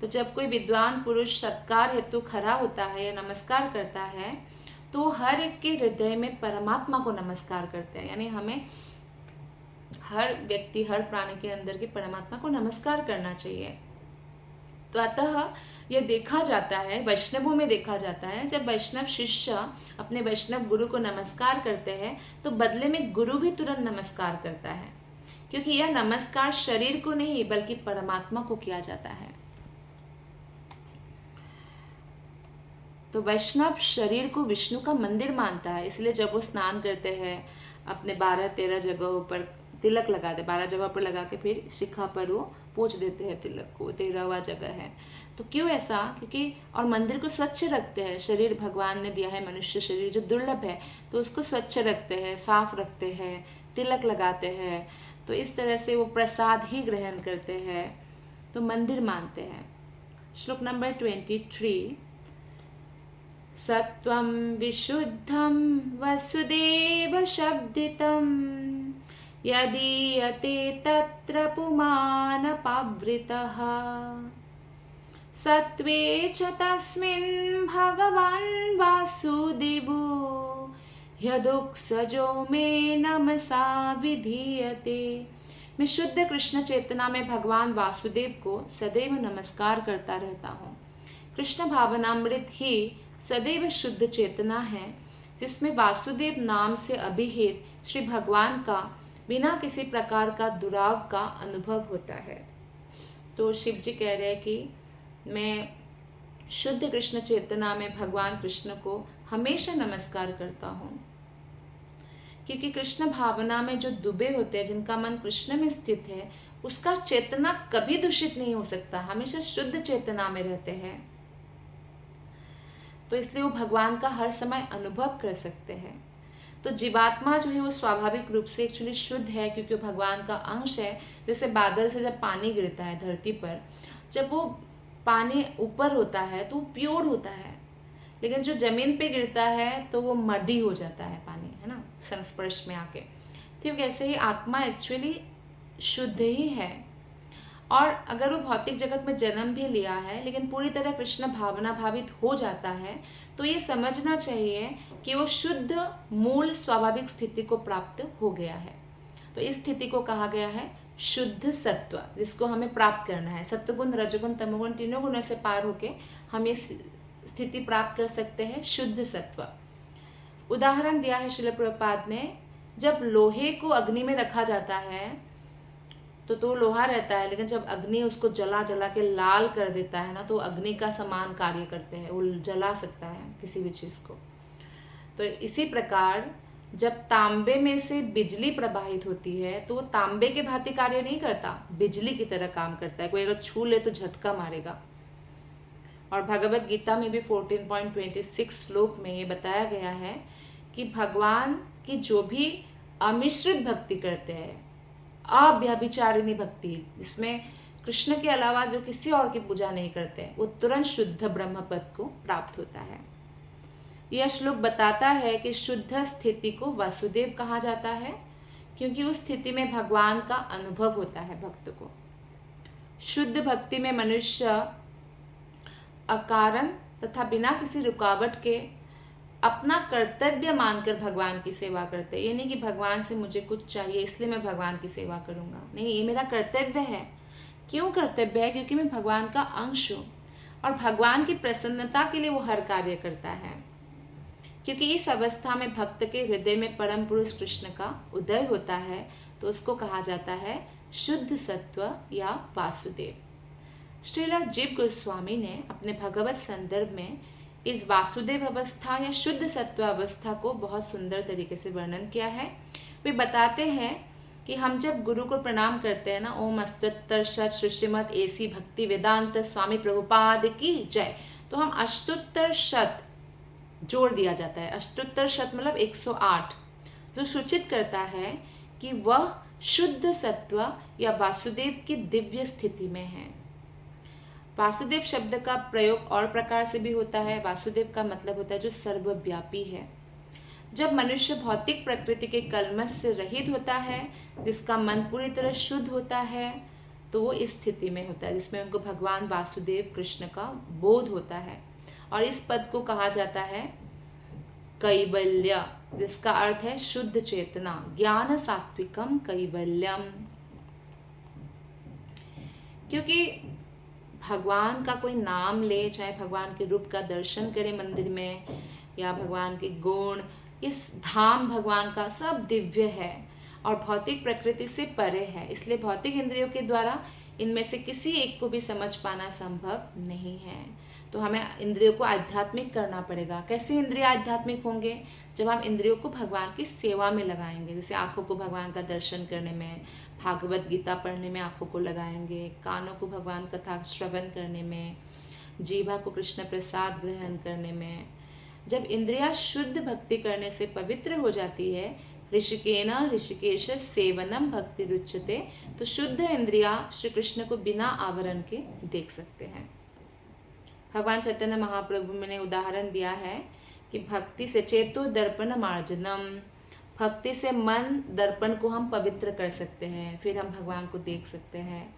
तो जब कोई विद्वान पुरुष सत्कार हेतु खड़ा होता है या नमस्कार करता है, तो हर एक के हृदय में परमात्मा को नमस्कार करते हैं। यानी हमें हर व्यक्ति, हर प्राणी के अंदर के परमात्मा को नमस्कार करना चाहिए। तो अतः यह देखा जाता है, वैष्णवों में देखा जाता है, जब वैष्णव शिष्य अपने वैष्णव गुरु को नमस्कार करते हैं तो बदले में गुरु भी तुरंत नमस्कार करता है, क्योंकि यह नमस्कार शरीर को नहीं बल्कि परमात्मा को किया जाता है। तो वैष्णव शरीर को विष्णु का मंदिर मानता है, इसलिए जब वो स्नान करते हैं अपने 12-13 जगहों पर तिलक लगाते, 12 जगह पर लगा के फिर शिखा पर वो पोंछ देते हैं तिलक को, 13वां जगह है। तो क्यों ऐसा? क्योंकि और मंदिर को स्वच्छ रखते हैं। शरीर भगवान ने दिया है, मनुष्य शरीर जो दुर्लभ है, तो उसको स्वच्छ रखते हैं, साफ रखते हैं, तिलक लगाते हैं। तो इस तरह से वो प्रसाद ही ग्रहण करते हैं, तो मंदिर मानते हैं। श्लोक नंबर 23। सत्वं विशुद्धं वसुदेव शब्दितं यदीयते तत्र पुमानपावृतः सत्वे च तस्मिन् भगवान् वासुदेवो यदुक्सजो मे नमसा विधीयते। मैं शुद्ध कृष्ण चेतना में भगवान वासुदेव को सदैव नमस्कार करता रहता हूँ। कृष्ण भावनामृत ही सदैव शुद्ध चेतना है, जिसमें वासुदेव नाम से अभिहित श्री भगवान का बिना किसी प्रकार का दुराव का अनुभव होता है। तो शिव जी कह रहे हैं कि मैं शुद्ध कृष्ण चेतना में भगवान कृष्ण को हमेशा नमस्कार करता हूँ, क्योंकि कृष्ण भावना में जो डूबे होते हैं, जिनका मन कृष्ण में स्थित है, उसका चेतना कभी दूषित नहीं हो सकता, हमेशा शुद्ध चेतना में रहते हैं। तो इसलिए वो भगवान का हर समय अनुभव कर सकते हैं। तो जीवात्मा जो है वो स्वाभाविक रूप से एक्चुअली शुद्ध है, क्योंकि वो भगवान का अंश है। जैसे बादल से जब पानी गिरता है धरती पर, जब वो पानी ऊपर होता है तो वो प्योर होता है, लेकिन जो जमीन पे गिरता है तो वो मडी हो जाता है पानी, है ना, संस्पर्श में आके। ठीक ऐसे ही आत्मा एक्चुअली शुद्ध ही है, और अगर वो भौतिक जगत में जन्म भी लिया है लेकिन पूरी तरह कृष्ण भावना भावित हो जाता है, तो ये समझना चाहिए कि वो शुद्ध मूल स्वाभाविक स्थिति को प्राप्त हो गया है। तो इस स्थिति को कहा गया है शुद्ध सत्व, जिसको हमें प्राप्त करना है। सत्वगुण, रजोगुण, तमोगुण तीनों गुणों से पार होके हम ये स्थिति प्राप्त कर सकते हैं, शुद्ध सत्व। उदाहरण दिया है श्रील प्रभुपाद ने, जब लोहे को अग्नि में रखा जाता है तो लोहा रहता है, लेकिन जब अग्नि उसको जला जला के लाल कर देता है ना, तो अग्नि का समान कार्य करते हैं, वो जला सकता है किसी भी चीज़ को। तो इसी प्रकार जब तांबे में से बिजली प्रवाहित होती है तो वो तांबे के भांति कार्य नहीं करता, बिजली की तरह काम करता है। कोई अगर छू ले तो झटका मारेगा। और भगवत गीता में भी 14.26 श्लोक में ये बताया गया है कि भगवान की जो भी अमिश्रित भक्ति करते हैं, अव्यभिचारिणी भक्ति, जिसमें कृष्ण के अलावा जो किसी और की पूजा नहीं करते, वो तुरंत शुद्ध ब्रह्म पद को प्राप्त होता है। यह श्लोक बताता है कि शुद्ध स्थिति को वासुदेव कहा जाता है, क्योंकि उस स्थिति में भगवान का अनुभव होता है भक्त को। शुद्ध भक्ति में मनुष्य अकारण तथा बिना किसी रुकावट के अपना कर्तव्य मानकर भगवान की सेवा करते हैं। ये नहीं कि भगवान से मुझे कुछ चाहिए इसलिए मैं भगवान की सेवा करूँगा, नहीं, ये मेरा कर्तव्य है। क्यों कर्तव्य है? क्योंकि मैं भगवान का अंश हूँ, और भगवान की प्रसन्नता के लिए वो हर कार्य करता है। क्योंकि इस अवस्था में भक्त के हृदय में परम पुरुष कृष्ण का उदय होता है, तो उसको कहा जाता है शुद्ध सत्व या वासुदेव। श्रीला जीव गोस्वामी ने अपने भगवत संदर्भ में इस वासुदेव अवस्था या शुद्ध सत्व अवस्था को बहुत सुंदर तरीके से वर्णन किया है। वे बताते हैं कि हम जब गुरु को प्रणाम करते हैं ना, ओम अष्टोत्तर शत श्रीमद् एसी भक्ति वेदांत स्वामी प्रभुपाद की जय, तो हम अष्टोत्तर शत जोड़ दिया जाता है। अष्टोत्तर शत मतलब 108, जो सूचित करता है कि वह शुद्ध सत्व या वासुदेव की दिव्य स्थिति में है। वासुदेव शब्द का प्रयोग और प्रकार से भी होता है। वासुदेव का मतलब होता है जो सर्वव्यापी है। जब मनुष्य भौतिक प्रकृति के कलमश से रहित होता है, जिसका मन पूरी तरह शुद्ध होता है, तो वो इस स्थिति में होता है जिसमें उनको भगवान वासुदेव कृष्ण का बोध होता है। और इस पद को कहा जाता है कैवल्य, जिसका अर्थ है शुद्ध चेतना, ज्ञान सात्विकम कैवल्यम। क्योंकि भगवान का कोई नाम ले, चाहे भगवान के रूप का दर्शन करे मंदिर में, या भगवान के गुण, इस धाम भगवान का सब दिव्य है और भौतिक प्रकृति से परे है। इसलिए भौतिक इंद्रियों के द्वारा इनमें से किसी एक को भी समझ पाना संभव नहीं है। तो हमें इंद्रियों को आध्यात्मिक करना पड़ेगा। कैसे इंद्रिय आध्यात्मिक होंगे? जब हम इंद्रियों को भगवान की सेवा में लगाएंगे। जैसे आँखों को भगवान का दर्शन करने में, भागवत गीता पढ़ने में आँखों को लगाएंगे, कानों को भगवान कथा श्रवण करने में, जीवा को कृष्ण प्रसाद ग्रहण करने में। जब इंद्रियां शुद्ध भक्ति करने से पवित्र हो जाती है, ऋषिकेन ऋषिकेश सेवनम भक्ति रुच्यते, तो शुद्ध इंद्रियां श्री कृष्ण को बिना आवरण के देख सकते हैं। भगवान चैतन्य महाप्रभु ने उदाहरण दिया है कि भक्ति से चेतो दर्पण मार्जनम, भक्ति से मन दर्पण को हम पवित्र कर सकते हैं, फिर हम भगवान को देख सकते हैं।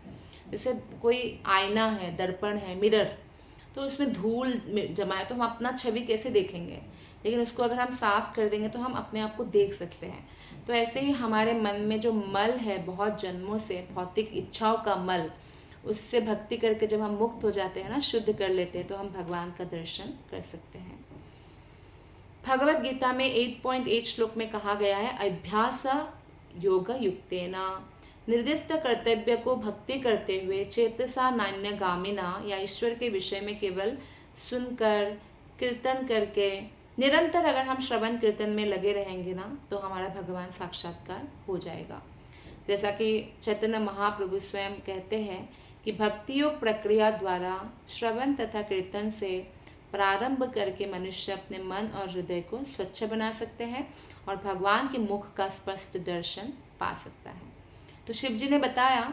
जैसे कोई आईना है, दर्पण है, मिरर, तो उसमें धूल जमा है तो हम अपना छवि कैसे देखेंगे, लेकिन उसको अगर हम साफ कर देंगे तो हम अपने आप को देख सकते हैं। तो ऐसे ही हमारे मन में जो मल है बहुत जन्मों से, भौतिक इच्छाओं का मल, उससे भक्ति करके जब हम मुक्त हो जाते हैं ना, शुद्ध कर लेते हैं, तो हम भगवान का दर्शन कर सकते हैं। भगवत गीता में 8.8 श्लोक में कहा गया है, अभ्यास योग युक्तेना, निर्दिष्ट कर्तव्य को भक्ति करते हुए चेतसा नान्य गामिना, या ईश्वर के विषय में केवल सुनकर कीर्तन करके निरंतर अगर हम श्रवण कीर्तन में लगे रहेंगे ना, तो हमारा भगवान साक्षात्कार हो जाएगा। जैसा कि चैतन्य महाप्रभु स्वयं कहते हैं कि भक्ति योग प्रक्रिया द्वारा श्रवण तथा कीर्तन से प्रारंभ करके मनुष्य अपने मन और हृदय को स्वच्छ बना सकते हैं और भगवान के मुख का स्पष्ट दर्शन पा सकता है। तो शिव जी ने बताया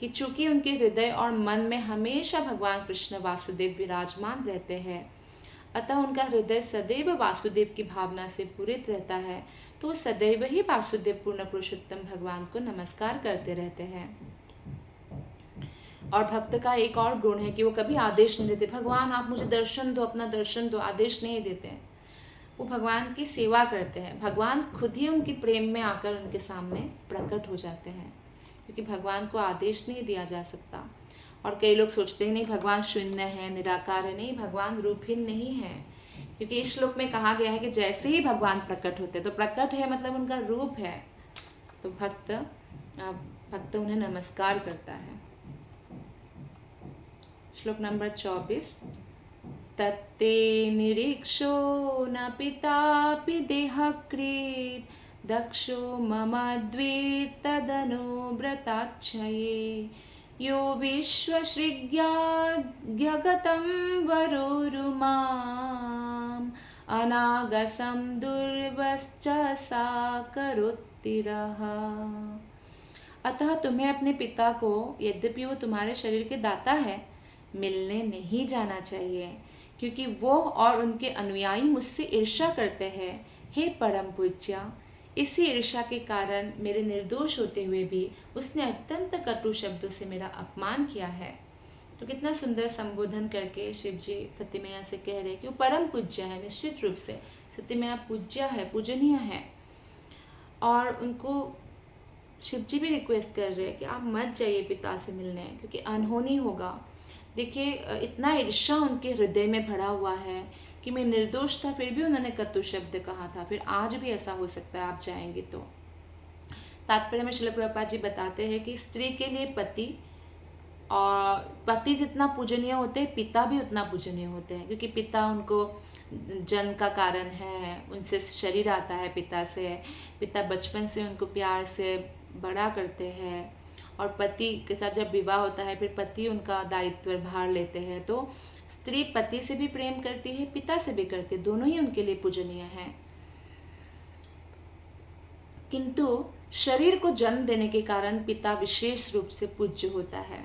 कि चूंकि उनके हृदय और मन में हमेशा भगवान कृष्ण वासुदेव विराजमान रहते हैं, अतः उनका हृदय सदैव वासुदेव की भावना से पूरित रहता है, तो सदैव ही वासुदेव पूर्ण पुरुषोत्तम भगवान को नमस्कार करते रहते हैं। और भक्त का एक और गुण है कि वो कभी आदेश नहीं देते, भगवान आप मुझे दर्शन दो, अपना दर्शन दो, आदेश नहीं देते हैं। वो भगवान की सेवा करते हैं। भगवान खुद ही उनके प्रेम में आकर उनके सामने प्रकट हो जाते हैं, क्योंकि भगवान को आदेश नहीं दिया जा सकता। और कई लोग सोचते हैं नहीं भगवान शून्य है, निराकार है। नहीं, भगवान रूपहीन नहीं है, क्योंकि इस श्लोक में कहा गया है कि जैसे ही भगवान प्रकट होते, तो प्रकट है मतलब उनका रूप है, तो भक्त उन्हें नमस्कार करता है। श्लोक नंबर 24, तत्ते निरीक्षो न पितापि देहकृत् दक्षो ममद्वित् तदनुव्रताच्छये यो विश्वशृग्याज्ञगतं वरोरुमाम् अनागसं दुर्वश्च सा करोत्तिरः। अतः तुम्हें अपने पिता को, यद्यपि वो तुम्हारे शरीर के दाता है, मिलने नहीं जाना चाहिए, क्योंकि वो और उनके अनुयायी मुझसे ईर्ष्या करते हैं। हे परम पूज्य, इसी ईर्ष्या के कारण मेरे निर्दोष होते हुए भी उसने अत्यंत कटु शब्दों से मेरा अपमान किया है। तो कितना सुंदर संबोधन करके शिव जी सत्यमैया से कह रहे हैं कि वो परम पूज्य है। निश्चित रूप से सत्यमैया पूज्य है, पूजनीय है, और उनको शिव जी भी रिक्वेस्ट कर रहे हैं कि आप मत जाइए पिता से मिलने, क्योंकि अनहोनी होगा। देखिए, इतना ईर्ष्या उनके हृदय में भरा हुआ है कि मैं निर्दोष था, फिर भी उन्होंने कटु शब्द कहा था। फिर आज भी ऐसा हो सकता है आप जाएंगे तो। तात्पर्य में श्रील प्रभुपाद जी बताते हैं कि स्त्री के लिए पति और पति जितना पूजनीय होते हैं पिता भी उतना पूजनीय होते हैं, क्योंकि पिता उनको जन्म का कारण है, उनसे शरीर आता है पिता से, पिता बचपन से उनको प्यार से बड़ा करते हैं, और पति के साथ जब विवाह होता है फिर पति उनका दायित्व भार लेते हैं। तो स्त्री पति से भी प्रेम करती है, पिता से भी करती है, दोनों ही उनके लिए पूजनीय हैं। किंतु शरीर को जन्म देने के कारण पिता विशेष रूप से पूज्य होता है।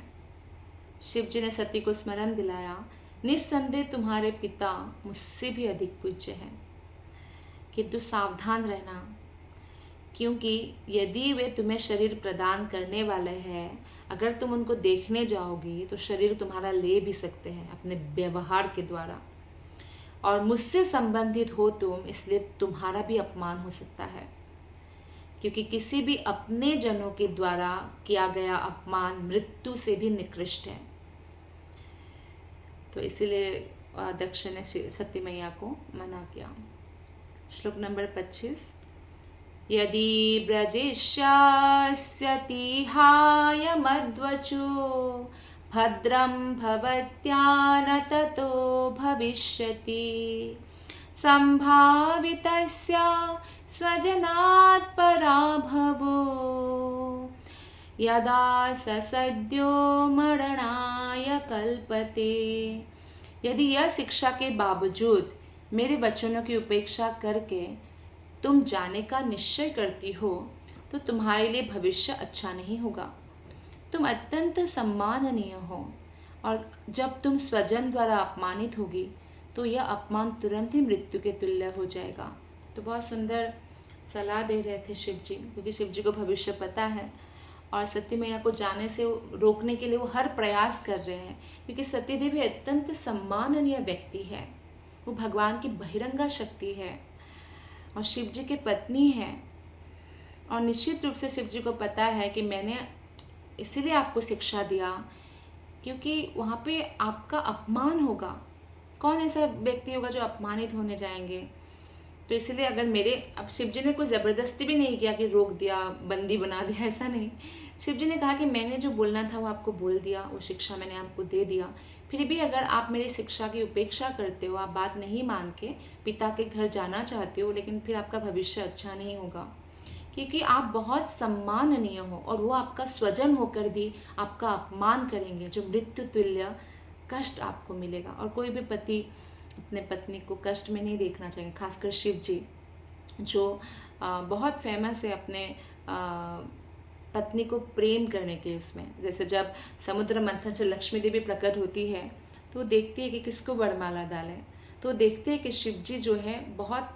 शिव जी ने सती को स्मरण दिलाया, निस्संदेह तुम्हारे पिता मुझसे भी अधिक पूज्य हैं, किंतु सावधान रहना, क्योंकि यदि वे तुम्हें शरीर प्रदान करने वाले हैं, अगर तुम उनको देखने जाओगी तो शरीर तुम्हारा ले भी सकते हैं अपने व्यवहार के द्वारा, और मुझसे संबंधित हो तुम, इसलिए तुम्हारा भी अपमान हो सकता है, क्योंकि किसी भी अपने जनों के द्वारा किया गया अपमान मृत्यु से भी निकृष्ट है। तो इसीलिए दक्ष ने सती मैया को मना किया। श्लोक नंबर 25। यदि व्रजेष्यास्यतिहाय मद्वचो भद्रं भवत्या न ततो भविष्यति संभावितस्य स्वजनात् पराभवो यदा स सद्यो मरणाय कल्पते। यदि यह शिक्षा के बावजूद मेरे वचनों की उपेक्षा करके तुम जाने का निश्चय करती हो तो तुम्हारे लिए भविष्य अच्छा नहीं होगा। तुम अत्यंत सम्माननीय हो, और जब तुम स्वजन द्वारा अपमानित होगी तो यह अपमान तुरंत ही मृत्यु के तुल्य हो जाएगा। तो बहुत सुंदर सलाह दे रहे थे शिव जी, क्योंकि शिव जी को भविष्य पता है और सती मैया को जाने से रोकने के लिए वो हर प्रयास कर रहे हैं, क्योंकि सती देवी अत्यंत सम्माननीय व्यक्ति है, वो भगवान की बहिरंगा शक्ति है और शिव जी की पत्नी है। और निश्चित रूप से शिव जी को पता है कि मैंने इसीलिए आपको शिक्षा दिया क्योंकि वहाँ पे आपका अपमान होगा। कौन ऐसा व्यक्ति होगा जो अपमानित होने जाएंगे? तो इसलिए अगर मेरे, अब शिव जी ने कोई ज़बरदस्ती भी नहीं किया कि रोक दिया, बंदी बना दिया, ऐसा नहीं। शिव जी ने कहा कि मैंने जो बोलना था वो आपको बोल दिया, वो शिक्षा मैंने आपको दे दिया। फिर भी अगर आप मेरी शिक्षा की उपेक्षा करते हो, आप बात नहीं मान के पिता के घर जाना चाहते हो, लेकिन फिर आपका भविष्य अच्छा नहीं होगा, क्योंकि आप बहुत सम्माननीय हो और वो आपका स्वजन होकर भी आपका अपमान करेंगे, जो मृत्यु तुल्य कष्ट आपको मिलेगा। और कोई भी पति अपने पत्नी को कष्ट में नहीं देखना चाहिए, खासकर शिव जी जो बहुत फेमस है अपने पत्नी को प्रेम करने के उसमें। जैसे जब समुद्र मंथन से लक्ष्मी देवी प्रकट होती है तो देखती है कि किसको वरमाला डालें, तो देखते हैं कि शिव जी जो है बहुत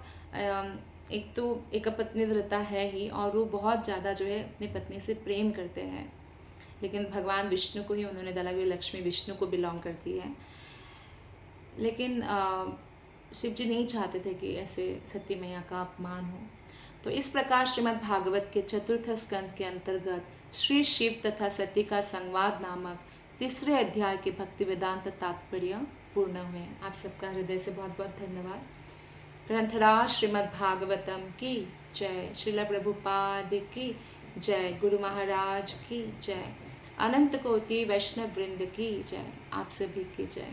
एक तो एक पत्नी व्रता है ही, और वो बहुत ज़्यादा जो है अपनी पत्नी से प्रेम करते हैं। लेकिन भगवान विष्णु को ही उन्होंने डाला, कि लक्ष्मी विष्णु को बिलोंग करती है। लेकिन शिव जी नहीं चाहते थे कि ऐसे सती मैया का अपमान हो। तो इस प्रकार श्रीमद् भागवत के चतुर्थ स्कंद के अंतर्गत श्री शिव तथा सती का संवाद नामक तीसरे अध्याय के भक्ति वेदांत तात्पर्य पूर्ण हुए। आप सबका हृदय से बहुत बहुत धन्यवाद। ग्रंथराज श्रीमद् भागवतम की जय, श्रील प्रभुपाद की जय, गुरु महाराज की जय, अनंत कोटि वैष्णव वृंद की जय, आप सभी की जय।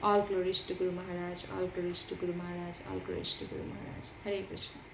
All glories to Guru Maharaj, all glories to Guru Maharaj, all glories to Guru Maharaj. Hare Krishna.